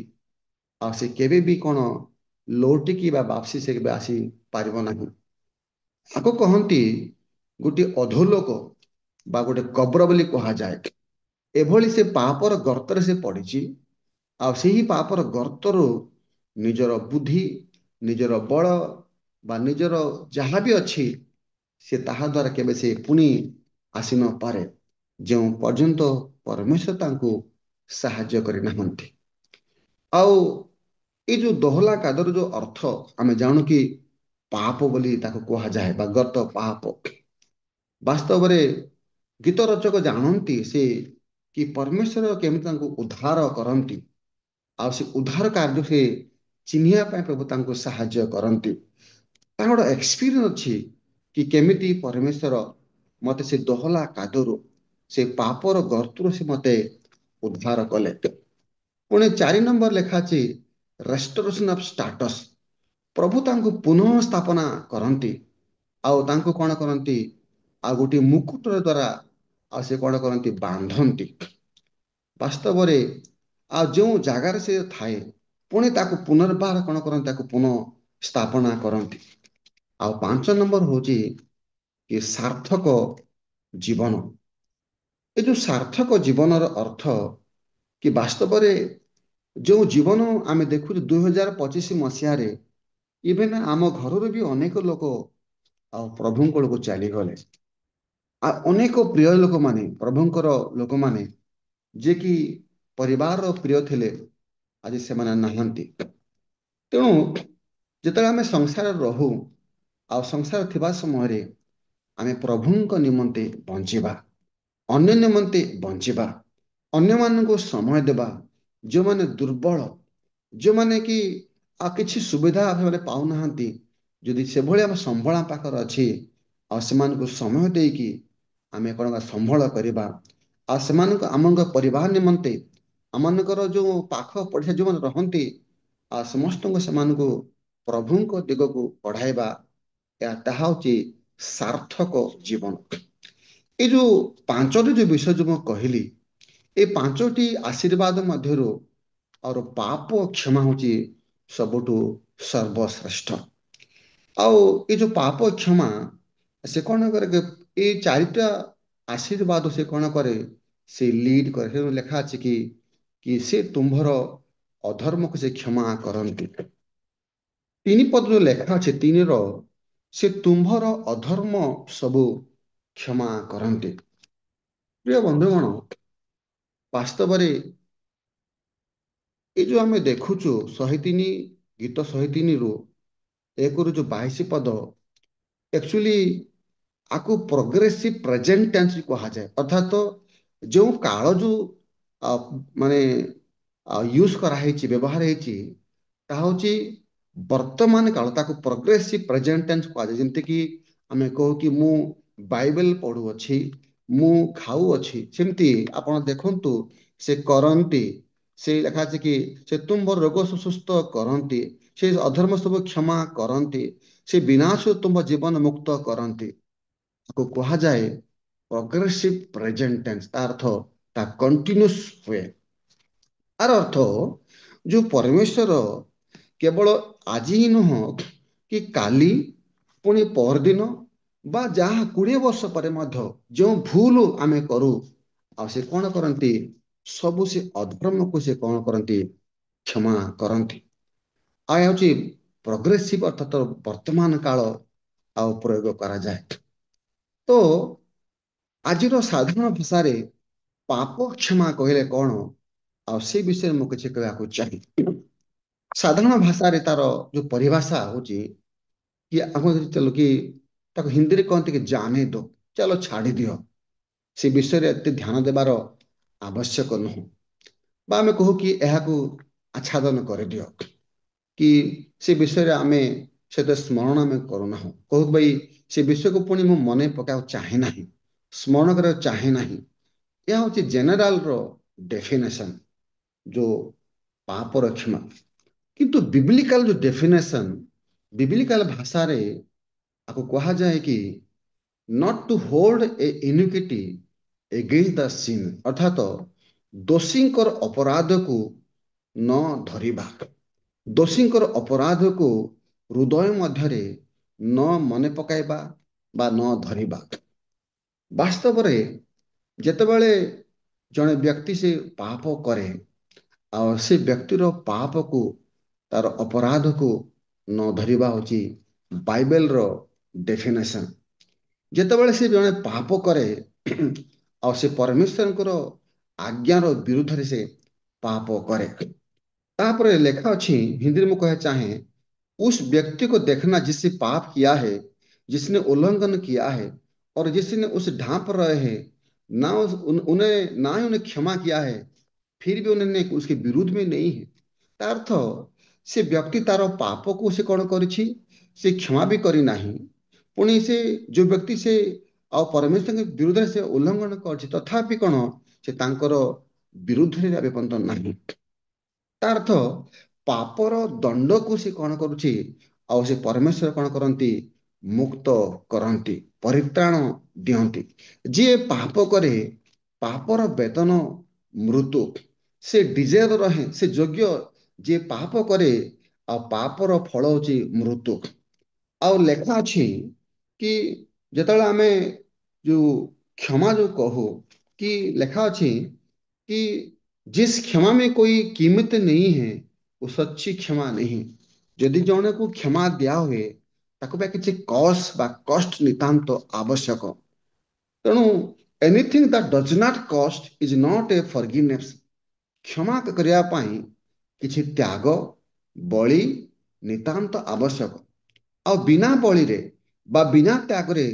ଆଉ ସେ କେବେ ବି କଣ ଲୌଟିକି ବା ବାପସି ସେ କେବେ ଆସିପାରିବ ନାହିଁ। ଆକୁ କହନ୍ତି ଗୋଟିଏ ଅଧୋଲୋକ ବା ଗୋଟେ କବ୍ର ବୋଲି କୁହାଯାଏ। ଏଭଳି ସେ ପାପର ଗର୍ତ୍ତରେ ସେ ପଡ଼ିଛି, ଆଉ ସେହି ପାପର ଗର୍ତ୍ତରୁ ନିଜର ବୁଦ୍ଧି, ନିଜର ବଳ ବା ନିଜର ଯାହା ବି ଅଛି, ସେ ତାହା ଦ୍ୱାରା କେବେ ସେ ପୁଣି ଆସି ନପାରେ, ଯେଉଁ ପର୍ଯ୍ୟନ୍ତ ପରମେଶ୍ୱର ତାଙ୍କୁ ସାହାଯ୍ୟ କରିନାହାନ୍ତି। ଆଉ ଏଇ ଯୋଉ ଦୋହଲା କାଦର ଯୋଉ ଅର୍ଥ ଆମେ ଜାଣୁ କି ପାପ ବୋଲି ତାକୁ କୁହାଯାଏ, ବା ଗର୍ତ୍ତ ପାପ। ବାସ୍ତବରେ ଗୀତ ରଚକ ଜାଣନ୍ତି ସେ କି ପରମେଶ୍ୱର କେମିତି ତାଙ୍କୁ ଉଦ୍ଧାର କରନ୍ତି, ଆଉ ସେ ଉଦ୍ଧାର କାର୍ଯ୍ୟ ସେ ଚିହ୍ନିବା ପାଇଁ ପ୍ରଭୁ ତାଙ୍କୁ ସାହାଯ୍ୟ କରନ୍ତି। ତାଙ୍କର ଗୋଟେ ଏକ୍ସପିରିଏନ୍ସ ଅଛି କି କେମିତି ପରମେଶ୍ୱର ମତେ ସେ ଦୋହଲା କାଦରୁ ସେ ପାପର ଗର୍ତ୍ତରୁ ସେ ମତେ ଉଦ୍ଧାର କଲେ। ପୁଣି 4 ନମ୍ବର ଲେଖା ଅଛି ରେଷ୍ଟୋରେସନ ଅଫ ଷ୍ଟାଟସ। ପ୍ରଭୁ ତାଙ୍କୁ ପୁନଃ ସ୍ଥାପନା କରନ୍ତି ଆଉ ତାଙ୍କୁ କଣ କରନ୍ତି ଆଉ ଗୋଟିଏ ମୁକୁଟ ଦ୍ୱାରା ଆଉ ସେ କଣ କରନ୍ତି ବାନ୍ଧନ୍ତି। ବାସ୍ତବରେ ଆଉ ଯେଉଁ ଜାଗାରେ ସେ ଥାଏ ପୁଣି ତାକୁ ପୁନର୍ବାର କଣ କରନ୍ତି ତାକୁ ପୁନଃ ସ୍ଥାପନା କରନ୍ତି। ଆଉ 5 ନମ୍ବର ହଉଛି କି ସାର୍ଥକ ଜୀବନ। ଏ ଯୋଉ ସାର୍ଥକ ଜୀବନର ଅର୍ଥ କି ବାସ୍ତବରେ ଯେଉଁ ଜୀବନ ଆମେ ଦେଖୁଛୁ 2025 ଇଭେନ ଆମ ଘରରୁ ବି ଅନେକ ଲୋକ ଆଉ ପ୍ରଭୁଙ୍କ ଲୋକ ଚାଲିଗଲେ। ଆଉ ଅନେକ ପ୍ରିୟ ଲୋକମାନେ ପ୍ରଭୁଙ୍କର ଲୋକମାନେ ଯିଏକି ପରିବାରର ପ୍ରିୟ ଥିଲେ ଆଜି ସେମାନେ ନାହାନ୍ତି। ତେଣୁ ଯେତେବେଳେ ଆମେ ସଂସାରରେ ରହୁ ଆଉ ସଂସାର ଥିବା ସମୟରେ ଆମେ ପ୍ରଭୁଙ୍କ ନିମନ୍ତେ ବଞ୍ଚିବା, ଅନ୍ୟ ନିମନ୍ତେ ବଞ୍ଚିବା, ଅନ୍ୟମାନଙ୍କୁ ସମୟ ଦେବା। ଯେଉଁମାନେ ଦୁର୍ବଳ, ଯେଉଁମାନେ କି ଆଉ କିଛି ସୁବିଧା ସେମାନେ ପାଉନାହାନ୍ତି, ଯଦି ସେଭଳି ଆମ ସମ୍ବଳ ପାଖରେ ଅଛି ଆଉ ସେମାନଙ୍କୁ ସମୟ ଦେଇକି ଆମେ କଣ ସମ୍ବଳ କରିବା ଆଉ ସେମାନଙ୍କୁ ଆମଙ୍କ ପରିବାର ନିମନ୍ତେ ଆମମାନଙ୍କର ଯୋଉ ପାଖ ପଡିଶା ଯୋଉମାନେ ରହନ୍ତି ଆଉ ସମସ୍ତଙ୍କୁ ସେମାନଙ୍କୁ ପ୍ରଭୁଙ୍କ ଦିଗକୁ ବଢାଇବା ତାହା ହଉଛି ସାର୍ଥକ ଜୀବନ। ଏଇ ଯୋଉ 5ଟି ଯୋଉ ବିଷୟ ଯୋଉ ମୁଁ କହିଲି ଏ 5ଟି ଆଶୀର୍ବାଦ ମଧ୍ୟରୁ ଆଉ ପାପ କ୍ଷମା ହଉଛି ସବୁଠୁ ସର୍ବଶ୍ରେଷ୍ଠ। ଆଉ ଏ ଯୋଉ ପାପ କ୍ଷମା ସେ କଣ କରେ ଏଇ 4ଟା ଆଶୀର୍ବାଦ ସେ କଣ କରେ ସେ ଲିଡ୍ କରେ। ସେ ଲେଖା ଅଛି କି ସେ ତୁମ୍ଭର ଅଧର୍ମକୁ ସେ କ୍ଷମା କରନ୍ତି। 3 ପଦ ଯୋଉ ଲେଖା ଅଛି 3ର ସେ ତୁମ୍ଭର ଅଧର୍ମ ସବୁ କ୍ଷମା କରନ୍ତି। ପ୍ରିୟ ବନ୍ଧୁଗଣ, ବାସ୍ତବରେ ଏଇ ଯୋଉ ଆମେ ଦେଖୁଛୁ 103 ଗୀତ 103ରୁ 1ରୁ ଯୋଉ 22 ପଦ ଆକ୍ଚୁଆଲି ଆକୁ ପ୍ରୋଗ୍ରେସିଭ ପ୍ରେଜେଣ୍ଟ ଟେନ୍ସ କୁହାଯାଏ। ଅର୍ଥାତ ଯେଉଁ କାଳ ଯୋଉ ମାନେ ୟୁଜ କରାହେଇଛି ବ୍ୟବହାର ହେଇଛି ତାହା ହଉଛି ବର୍ତ୍ତମାନ କାଳ, ତାକୁ ପ୍ରୋଗ୍ରେସିଭ ପ୍ରେଜେଣ୍ଟ ଟେନ୍ସ କୁହାଯାଏ। ଯେମିତିକି ଆମେ କହୁ କି ମୁଁ ବାଇବେଲ ପଢୁଅଛି, ମୁଁ ଖାଉଅଛି। ସେମିତି ଆପଣ ଦେଖନ୍ତୁ ସେ କରନ୍ତି, ସେ ଲେଖା ଅଛି କି ସେ ତୁମ୍ଭ ରୋଗ ସୁସ୍ଥ କରନ୍ତି, ସେ ଅଧର୍ମ ସବୁ କ୍ଷମା କରନ୍ତି, ସେ ବିନାଶ ତୁମ୍ଭ ଜୀବନ ମୁକ୍ତ କରନ୍ତି। ତାକୁ କୁହାଯାଏ ପ୍ରୋଗ୍ରେସିଭ ପ୍ରେଜେଣ୍ଟ ଟେନ୍ସ। ତା ଅର୍ଥ ତା କଣ୍ଟିନ୍ୟୁସ୍ ହୁଏ। ଆର ଅର୍ଥ ଯୋଉ ପରମେଶ୍ୱର କେବଳ ଆଜି ହିଁ ନୁହଁ କି କାଲି ପୁଣି ପରଦିନ ବା ଯାହା 20 ବର୍ଷ ପରେ ମଧ୍ୟ ଯେଉଁ ଭୁଲ ଆମେ କରୁ ଆଉ ସେ କଣ କରନ୍ତି ସବୁ ସେ ଅଧର୍ମକୁ ସେ କଣ କରନ୍ତି କ୍ଷମା କରନ୍ତି। ଆଉ ହେଉଛି ପ୍ରୋଗ୍ରେସିଭ ଅର୍ଥାତ ବର୍ତ୍ତମାନ କାଳ ଆଉ ପ୍ରୟୋଗ କରାଯାଏ। ତ ଆଜିର ସାଧାରଣ ଭାଷାରେ ପାପ କ୍ଷମା କହିଲେ କଣ ଆଉ ସେ ବିଷୟରେ ମୁଁ କିଛି କହିବାକୁ ଚାହେଁ। ସାଧାରଣ ଭାଷାରେ ତାର ଯୋଉ ପରିଭାଷା ହଉଛି କି ଆମ ଚାଲୁ କି ତାକୁ ହିନ୍ଦୀରେ କହନ୍ତି କି ଜାନେ ଦୋ, ଚାଲ ଛାଡି ଦିଅ, ସେ ବିଷୟରେ ଏତେ ଧ୍ୟାନ ଦେବାର ଆବଶ୍ୟକ ନୁହଁ। ବା ଆମେ କହୁ କି ଏହାକୁ ଆଚ୍ଛାଦନ କରିଦିଅ, କି ସେ ବିଷୟରେ ଆମେ ସେତେ ସ୍ମରଣ ଆମେ କରୁନାହୁଁ। କହୁ ଭାଇ ସେ ବିଷୟକୁ ପୁଣି ମୁଁ ମନେ ପକାଇବାକୁ ଚାହେଁ ନାହିଁ, ସ୍ମରଣ କରିବାକୁ ଚାହେଁ ନାହିଁ। ଏହା ହଉଛି ଜେନେରାଲ ର ଡେଫିନେସନ ଯୋଉ ପାପର କ୍ଷମା। କିନ୍ତୁ ବିବ୍ଲିକାଲ ଯୋଉ ଡେଫିନେସନ, ବିବ୍ଲିକାଲ ଭାଷାରେ ଆକୁ କୁହାଯାଏ କି not to hold a iniquity against the sin, ଅର୍ଥାତ ଦୋଷୀଙ୍କର ଅପରାଧକୁ ନ ଧରିବା, ଦୋଷୀଙ୍କର ଅପରାଧକୁ ହୃଦୟ ମଧ୍ୟରେ ନ ମନେ ପକାଇବା ବା ନ ଧରିବା। ବାସ୍ତବରେ ଯେତେବେଳେ ଜଣେ ବ୍ୟକ୍ତି ସେ ପାପ କରେ ଆଉ ସେ ବ୍ୟକ୍ତିର ପାପକୁ ତାର ଅପରାଧକୁ ନ ଧରିବା ହଉଛି ବାଇବେଲର ଡେଫିନେସନ। ଯେତେବେଳେ ସେ ଜଣେ ପାପ କରେ ଆଉ ସେ ପରମେଶ୍ୱରଙ୍କର ଆଜ୍ଞାର ବିରୁଦ୍ଧରେ ସେ ପାପ କରେ, ତାପରେ ଲେଖା ଅଛି हिंदी में मैं कहना चाहें उस व्यक्ति को देखना जिससे पाप किया है, जिसने उल्लंघन किया है और जिसने उस ढांप रहे हैं ना उन्हें ना ही उन्हें क्षमा किया है, फिर भी उन्होंने उसके विरुद्ध में नहीं है। ତା ଅର୍ଥ ସେ ବ୍ୟକ୍ତି ତାର ପାପକୁ ସେ କଣ କରିଛି, ସେ କ୍ଷମା ବି କରିନାହିଁ, ପୁଣି ସେ ଯୋଉ ବ୍ୟକ୍ତି ସେ ଆଉ ପରମେଶ୍ୱରଙ୍କ ବିରୁଦ୍ଧରେ ସେ ଉଲ୍ଲଂଘନ କରିଛି ତଥାପି କ'ଣ ସେ ତାଙ୍କର ବିରୁଦ୍ଧରେ ଏବେ ପର୍ଯ୍ୟନ୍ତ ନାହିଁ। ତା ଅର୍ଥ ପାପର ଦଣ୍ଡକୁ ସେ କ'ଣ କରୁଛି ଆଉ ସେ ପରମେଶ୍ୱର କ'ଣ କରନ୍ତି ମୁକ୍ତ କରନ୍ତି, ପରିତ୍ରାଣ ଦିଅନ୍ତି। ଯିଏ ପାପ କରେ ପାପର ବେତନ ମୃତ୍ୟୁ, ସେ ଡିଜର୍ଭ ରହେ, ସେ ଯୋଗ୍ୟ। ଯିଏ ପାପ କରେ ଆଉ ପାପର ଫଳ ହଉଛି ମୃତ୍ୟୁ। ଆଉ ଲେଖା ଅଛି କି ଯେତେବେଳେ ଆମେ ଯୋଉ କ୍ଷମା ଯୋଉ କହୁ କି ଲେଖା ଅଛି कि जिस क्षमा में कोई कीमत नहीं है वो सच्ची क्षमा नहीं। ଯଦି ଜଣକୁ କ୍ଷମା ଦିଆ ହୁଏ ତାକୁ ବା କିଛି କଷ୍ଟ ନିତାନ୍ତ ଆବଶ୍ୟକ। ତେଣୁ ଏନିଥିଙ୍ଗ ଦ୍ୟାଟ୍ ଡଜ୍ ନଟ୍ କଷ୍ଟ ଇଜ୍ ନଟ୍ ଏ ଫରଗିଭନେସ୍। କ୍ଷମା କରିବା ପାଇଁ କିଛି ତ୍ୟାଗ ବଳି ନିତାନ୍ତ ଆବଶ୍ୟକ। ଆଉ ବିନା ବଳିରେ ବା ବିନା ତ୍ୟାଗରେ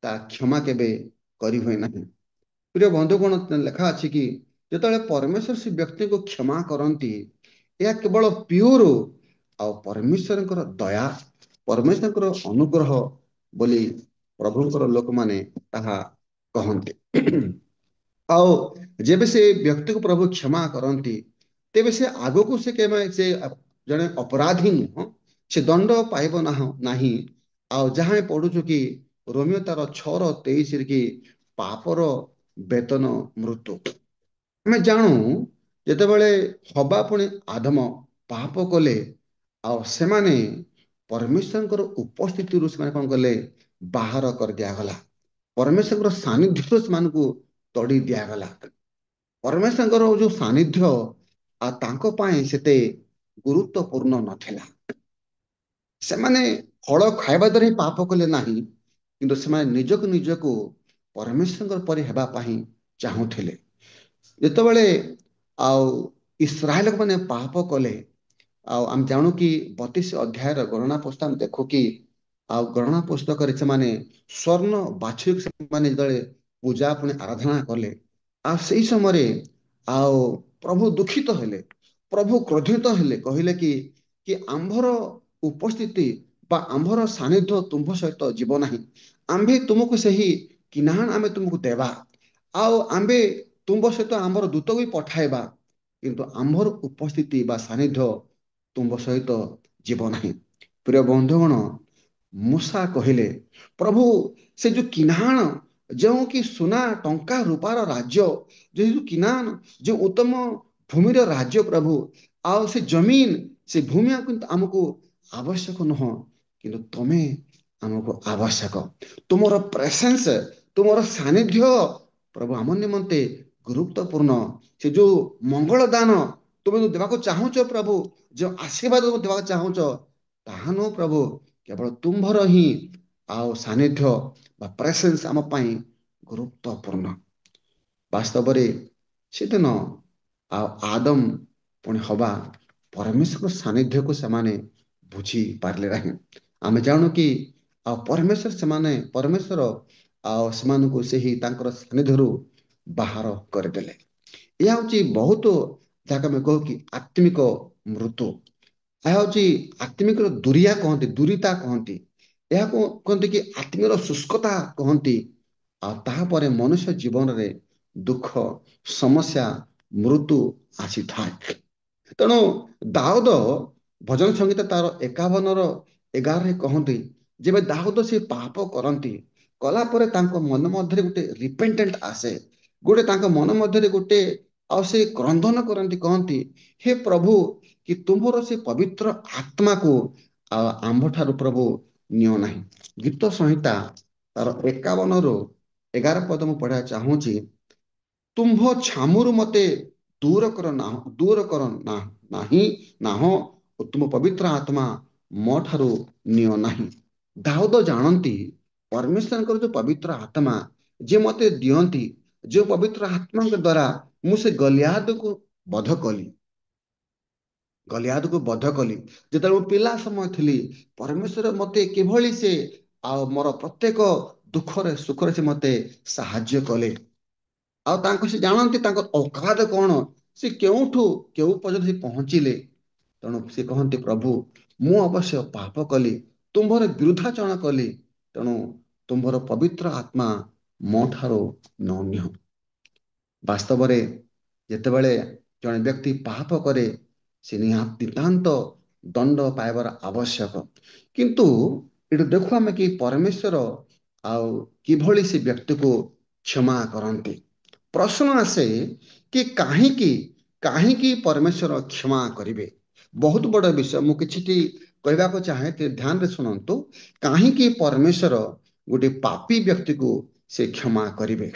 ତା କ୍ଷମା କେବେ କରିହୁଏ ନାହିଁ। ପ୍ରିୟ ବନ୍ଧୁଗଣ, ଲେଖା ଅଛି କି ଯେତେବେଳେ ପରମେଶ୍ୱର ସେ ବ୍ୟକ୍ତିକୁ କ୍ଷମା କରନ୍ତି ଏହା କେବଳ ପିଓର ଆଉ ପରମେଶ୍ୱରଙ୍କର ଦୟା, ପରମେଶ୍ୱରଙ୍କର ଅନୁଗ୍ରହ ବୋଲି ପ୍ରଭୁଙ୍କର ଲୋକମାନେ ତାହା କହନ୍ତି। ଆଉ ଯେବେ ସେ ବ୍ୟକ୍ତିକୁ ପ୍ରଭୁ କ୍ଷମା କରନ୍ତି ତେବେ ସେ ଆଗକୁ ସେ କେବେ ସେ ଜଣେ ଅପରାଧୀ ନୁହଁ, ସେ ଦଣ୍ଡ ପାଇବ ନାହିଁ। ଆଉ ଯାହା ପଢୁଛୁ କି ରୋମିଓ ତାର 6:23 କି ପାପର ବେତନ ମୃତ୍ୟୁ। ଆମେ ଜାଣୁ ଯେତେବେଳେ ହବା ପୁଣି ଆଦମ ପାପ କଲେ ଆଉ ସେମାନେ ପରମେଶ୍ୱରଙ୍କର ଉପସ୍ଥିତିରୁ ସେମାନେ କ'ଣ କଲେ ବାହାର କରିଦିଆଗଲା। ପରମେଶ୍ୱରଙ୍କର ସାନ୍ନିଧ୍ୟରୁ ସେମାନଙ୍କୁ ତଡ଼ି ଦିଆଗଲା। ପରମେଶ୍ୱରଙ୍କର ଯୋଉ ସାନ୍ନିଧ୍ୟ ଆଉ ତାଙ୍କ ପାଇଁ ସେତେ ଗୁରୁତ୍ୱପୂର୍ଣ୍ଣ ନଥିଲା। ସେମାନେ ଫଳ ଖାଇବା ଦ୍ୱାରା ହିଁ ପାପ କଲେ ନାହିଁ, କିନ୍ତୁ ସେମାନେ ନିଜକୁ ପରମେଶ୍ୱରଙ୍କ ପରି ହେବା ପାଇଁ ଚାହୁଁଥିଲେ। ଯେତେବେଳେ ଆଉ ଇସ୍ରାଏଲ ମାନେ ପାପ କଲେ ଆଉ ଆମେ ଜାଣୁ କି 32 ଅଧ୍ୟାୟର ଗଣନା ପୁସ୍ତକ ଆମେ ଦେଖୁ କି ଆଉ ଗଣନା ପୁସ୍ତକରେ ସେମାନେ ସ୍ୱର୍ଣ୍ଣ ବାଛୁରିକୁ ସେମାନେ ଯେତେବେଳେ ପୂଜା ପୁଣି ଆରାଧନା କଲେ ଆଉ ସେଇ ସମୟରେ ଆଉ ପ୍ରଭୁ ଦୁଃଖିତ ହେଲେ, ପ୍ରଭୁ କ୍ରୋଧିତ ହେଲେ, କହିଲେ କି ଆମ୍ଭର ଉପସ୍ଥିତି ବା ଆମ୍ଭର ସାନ୍ନିଧ୍ୟ ତୁମ୍ଭ ସହିତ ଯିବ ନାହିଁ। ଆମ୍ଭେ ତୁମକୁ ସେହି କିନାଣ ଆମେ ତୁମକୁ ଦେବା ଆଉ ଆମ୍ଭେ ତୁମ୍ଭ ସହିତ ଆମର ଦୂତ ବି ପଠାଇବା, କିନ୍ତୁ ଆମ୍ଭର ଉପସ୍ଥିତି ବା ସାନ୍ନିଧ୍ୟ ତୁମ୍ଭ ସହିତ ଯିବ ନାହିଁ। ପ୍ରିୟ ବନ୍ଧୁଗଣ, ମୂଷା କହିଲେ ପ୍ରଭୁ ସେ ଯୋଉ କିନାଣ, ଯେଉଁ କି ସୁନା ଟଙ୍କା ରୂପାର ରାଜ୍ୟ, ଯେହେତୁ କିନାନ ଯେଉଁ ଉତ୍ତମ ଭୂମିର ରାଜ୍ୟ ପ୍ରଭୁ, ଆଉ ସେ ଜମିନ ସେ ଭୂମି ଆମକୁ ଆବଶ୍ୟକ ନୁହଁ, କିନ୍ତୁ ତମେ ଆମକୁ ଆବଶ୍ୟକ। ତୁମର ପ୍ରେସେନ୍ସ, ତୁମର ସାନ୍ନିଧ୍ୟ ପ୍ରଭୁ ଆମ ନିମନ୍ତେ ଗୁରୁତ୍ୱପୂର୍ଣ୍ଣ। ସେ ଯୋଉ ମଙ୍ଗଳ ଦାନ ତୁମେ ଦେବାକୁ ଚାହୁଁଛ ପ୍ରଭୁ, ଯେଉଁ ଆଶୀର୍ବାଦ ଦେବାକୁ ଚାହୁଁଛ ତାହା ନୁହଁ ପ୍ରଭୁ, କେବଳ ତୁମ୍ଭର ହିଁ ଆଉ ସାନ୍ନିଧ୍ୟ ବା ପ୍ରେସେନ୍ସ ଆମ ପାଇଁ ଗୁରୁତ୍ୱପୂର୍ଣ୍ଣ। ବାସ୍ତବରେ ସେଦିନ ଆଉ ଆଦମ ପୁଣି ହବା ପରମେଶ୍ୱର ସାନ୍ନିଧ୍ୟକୁ ସେମାନେ ବୁଝି ପାରିଲେ ନାହିଁ। ଆମେ ଜାଣୁ କି ଆଉ ପରମେଶ୍ୱର ଆଉ ସେମାନଙ୍କୁ ସେହି ତାଙ୍କର ସାନ୍ନିଧ୍ୟରୁ ବାହାର କରିଦେଲେ। ଏହା ହଉଛି ବହୁତ ଯାହାକୁ ଆମେ କହୁ କି ଆତ୍ମିକ ମୃତ୍ୟୁ। ଏହା ହଉଛି ଆତ୍ମିକର ଦୂରିତା କହନ୍ତି। ଏହାକୁ କହନ୍ତି କି ଆତ୍ମୀୟର ଶୁଷ୍କତା କହନ୍ତି। ଆଉ ତାହାପରେ ମନୁଷ୍ୟ ଜୀବନରେ ଦୁଃଖ, ସମସ୍ୟା, ମୃତ୍ୟୁ ଆସିଥାଏ। ତେଣୁ ଦାଉଦ ଭଜନ ସଂଗୀତ ତାର 51:11 କହନ୍ତି, ଯେବେ ଦାଉଦ ସେ ପାପ କରନ୍ତି, କଲା ପରେ ତାଙ୍କ ମନ ମଧ୍ୟରେ ଗୋଟେ ରିପେଣ୍ଟେଣ୍ଟ ଆସେ, ଗୋଟେ ତାଙ୍କ ମନ ମଧ୍ୟରେ ଗୋଟେ ଆଉ ସେ କ୍ରନ୍ଦନ କରନ୍ତି, କହନ୍ତି ହେ ପ୍ରଭୁ କି ତୁମର ସେ ପବିତ୍ର ଆତ୍ମାକୁ ଆଉ ଆମ୍ଭଠାରୁ ପ୍ରଭୁ ନିଅ ନାହିଁ। ଗୀତ ସଂହିତା ତାର 51:11 ମୁଁ ପଢିବାକୁ ଚାହୁଁଛି। ତୁମ୍ଭ ଛାମୁରୁ ମତେ ଦୂର କର ନାହଁ ଓ ତୁମ ପବିତ୍ର ଆତ୍ମା ମୋ ଠାରୁ ନିଅ ନାହିଁ। ଦାଉଦ ଜାଣନ୍ତି ପରମେଶ୍ୱରଙ୍କର ଯୋଉ ପବିତ୍ର ଆତ୍ମା ଯିଏ ମତେ ଦିଅନ୍ତି, ଯୋଉ ପବିତ୍ର ଆତ୍ମାଙ୍କ ଦ୍ୱାରା ମୁଁ ସେ ଗଲିଆଦକୁ ବଧ କଲି। ଯେତେବେଳେ ମୁଁ ପିଲା ସମୟ ଥିଲି, ପରମେଶ୍ୱର ମତେ କିଭଳି ସେ ଆଉ ମୋର ପ୍ରତ୍ୟେକ ଦୁଃଖରେ ସୁଖରେ ସେ ମତେ ସାହାଯ୍ୟ କଲେ। ଆଉ ସେ ଜାଣନ୍ତି ତାଙ୍କ ଔକାତ କଣ, ସେ କେଉଁ ପର୍ଯ୍ୟନ୍ତ ସେ ପହଞ୍ଚିଲେ। ତେଣୁ ସେ କହନ୍ତି ପ୍ରଭୁ ମୁଁ ଅବଶ୍ୟ ପାପ କଲି, ତୁମ୍ଭର ବିରୁଦ୍ଧାଚରଣ କଲି, ତେଣୁ ତୁମ୍ଭର ପବିତ୍ର ଆତ୍ମା ମୋ ଠାରୁ ନ ନିଅ। ବାସ୍ତବରେ ଯେତେବେଳେ ଜଣେ ବ୍ୟକ୍ତି ପାପ କରେ ସେ ନିତାନ୍ତ ଦଣ୍ଡ ପାଇବାର ଆବଶ୍ୟକ। କିନ୍ତୁ ଏଠି ଦେଖୁ ଆମେ କି ପରମେଶ୍ୱର ଆଉ କିଭଳି ସେ ବ୍ୟକ୍ତିକୁ କ୍ଷମା କରନ୍ତି। ପ୍ରଶ୍ନ ଆସେ କି କାହିଁକି କାହିଁକି ପରମେଶ୍ୱର କ୍ଷମା କରିବେ? ବହୁତ ବଡ଼ ବିଷୟ। ମୁଁ କିଛିଟି କହିବାକୁ ଚାହେଁ, ଧ୍ୟାନରେ ଶୁଣନ୍ତୁ। କାହିଁକି ପରମେଶ୍ୱର ଗୋଟେ ପାପୀ ବ୍ୟକ୍ତିକୁ ସେ କ୍ଷମା କରିବେ?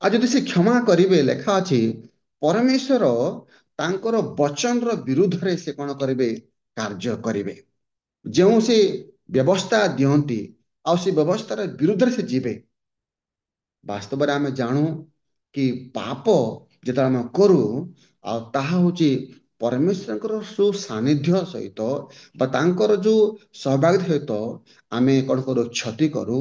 ଆଉ ଯଦି ସେ କ୍ଷମା କରିବେ, ଲେଖା ଅଛି ପରମେଶ୍ୱର ତାଙ୍କର ବଚନର ବିରୁଦ୍ଧରେ ସେ କଣ କରିବେ? କାର୍ଯ୍ୟ କରିବେ। ଯେଉଁ ସେ ବ୍ୟବସ୍ଥା ଦିଅନ୍ତି ଆଉ ସେ ବ୍ୟବସ୍ଥାର ବିରୁଦ୍ଧରେ ସେ ଯିବେ। ବାସ୍ତବରେ ଆମେ ଜାଣୁ କି ପାପ ଯେତେବେଳେ ଆମେ କରୁ ଆଉ ତାହା ହଉଛି ପରମେଶ୍ୱରଙ୍କର ସୁସାନ୍ନିଧ୍ୟ ସହିତ ବା ତାଙ୍କର ଯୋଉ ସହଭାଗୀ ସହିତ ଆମେ କଣ କରୁ? କ୍ଷତି କରୁ।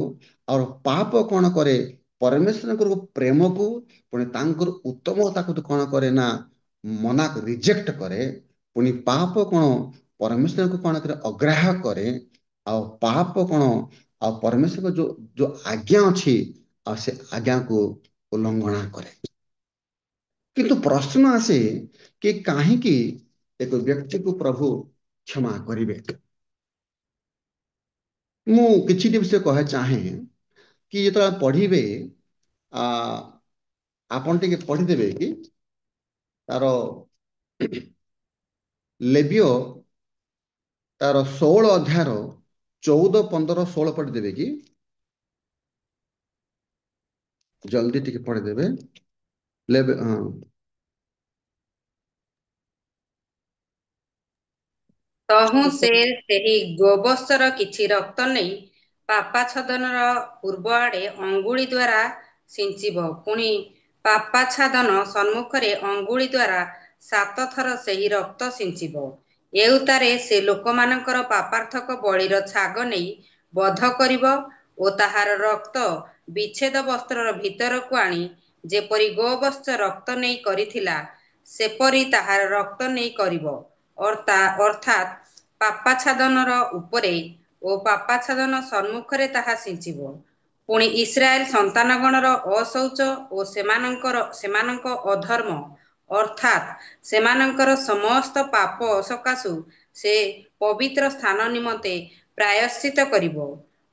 ଆଉ ପାପ କଣ କରେ? ପରମେଶ୍ୱରଙ୍କର ପ୍ରେମକୁ ପୁଣି ତାଙ୍କର ଉତ୍ତମତାକୁ କଣ କରେ ନା ମନା ରିଜେକ୍ଟ କରେ। ପୁଣି ପାପ କଣ ପରମେଶ୍ୱରଙ୍କୁ କଣ କରେ? ଅଗ୍ରାହ୍ୟ କରେ। ଆଉ ପାପ କଣ ଆଉ ପରମେଶ୍ୱରଙ୍କ ଯୋଉ ଯୋଉ ଆଜ୍ଞା ଅଛି ଆଉ ସେ ଆଜ୍ଞାକୁ ଉଲ୍ଲଂଘନ କରେ। କିନ୍ତୁ ପ୍ରଶ୍ନ ଆସେ କି କାହିଁକି ଏକ ବ୍ୟକ୍ତିକୁ ପ୍ରଭୁ କ୍ଷମା କରିବେ? ମୁଁ କିଛିଟି ବିଷୟ କହିବା ଚାହେଁ କି ଯେତେବେଳେ ପଢିବେ ଆପଣ ଟିକେ ପଢିଦେବେ କି ତାର ଲେବିୟ ତାର 16 ଅଧ୍ୟାୟର 14, 15, 16 ପଢିଦେବେ କି? ଜଲ୍ଦି ଟିକେ ପଢିଦେବେ। ତହୁଁ ସେ ସେହି ଗୋବତ୍ସର କିଛି ରକ୍ତ ନେଇ ପାପାଚ୍ଛାଦନର ପୂର୍ବ ଆଡ଼େ ଅଙ୍ଗୁଳି ଦ୍ୱାରା ସିଞ୍ଚିବ। ପୁଣି ପାପାଚ୍ଛାଦନ ସମ୍ମୁଖରେ ଅଙ୍ଗୁଳି ଦ୍ୱାରା 7 ଥର ସେହି ରକ୍ତ ସିଞ୍ଚିବ। ଏଉତାରେ ସେ ଲୋକମାନଙ୍କର ପାପାର୍ଥକ ବଳିର ଛାଗ ନେଇ ବଧ କରିବ ଓ ତାହାର ରକ୍ତ ବିଚ୍ଛେଦ ବସ୍ତ୍ରର ଭିତରକୁ ଆଣି ଯେପରି ଗୋବତ୍ସ ରକ୍ତ ନେଇ କରିଥିଲା ସେପରି ତାହାର ରକ୍ତ ନେଇ କରିବ, ଅର୍ଥାତ୍ ପାପାଚ୍ଛାଦନର ଉପରେ ଓ ପାପାଚ୍ଛାଦନ ସମ୍ମୁଖରେ ତାହା ସିଞ୍ଚିବ। ପୁଣି ଇସ୍ରାଏଲ ସନ୍ତାନଗଣର ଅଶୌଚ ଓ ସେମାନଙ୍କ ଅଧର୍ମ ଅର୍ଥାତ୍ ସେମାନଙ୍କର ସମସ୍ତ ପାପ ସକାଶୁ ସେ ପବିତ୍ର ସ୍ଥାନ ନିମନ୍ତେ ପ୍ରାୟଶ୍ଚିତ କରିବ।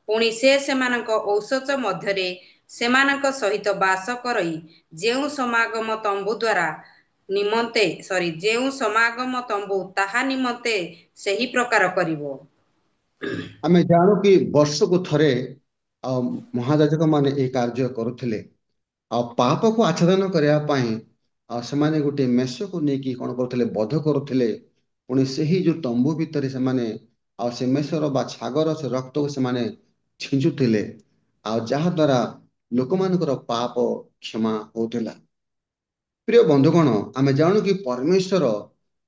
ପୁଣି ସେ ସେମାନଙ୍କ ଔଷଧ ମଧ୍ୟରେ ସେମାନଙ୍କ ସହିତ ବାସ କରଇ ଯେଉଁ ସମାଗମ ତମ୍ବୁ ତାହା ନିମନ୍ତେ ସେହି ପ୍ରକାର କରିବ। ଆମେ ଜାଣୁ କି ବର୍ଷକୁ ଥରେ ଆଉ ମହାଯାଜକ ମାନେ ଏହି କାର୍ଯ୍ୟ କରୁଥିଲେ। ଆଉ ପାପକୁ ଆଚ୍ଛାଦନ କରିବା ପାଇଁ ଆଉ ସେମାନେ ଗୋଟେ ମେଷକୁ ନେଇକି କଣ କରୁଥିଲେ? ବଧ କରୁଥିଲେ। ପୁଣି ସେହି ଯୋଉ ତମ୍ବୁ ଭିତରେ ସେମାନେ ଆଉ ସେ ମେଷର ବା ଛାଗର ସେ ରକ୍ତକୁ ସେମାନେ ଛିଞ୍ଚୁଥିଲେ। ଆଉ ଯାହା ଦ୍ୱାରା ଲୋକମାନଙ୍କର ପାପ କ୍ଷମା ହଉଥିଲା। ପ୍ରିୟ ବନ୍ଧୁଗଣ, ଆମେ ଜାଣୁ କି ପରମେଶ୍ୱର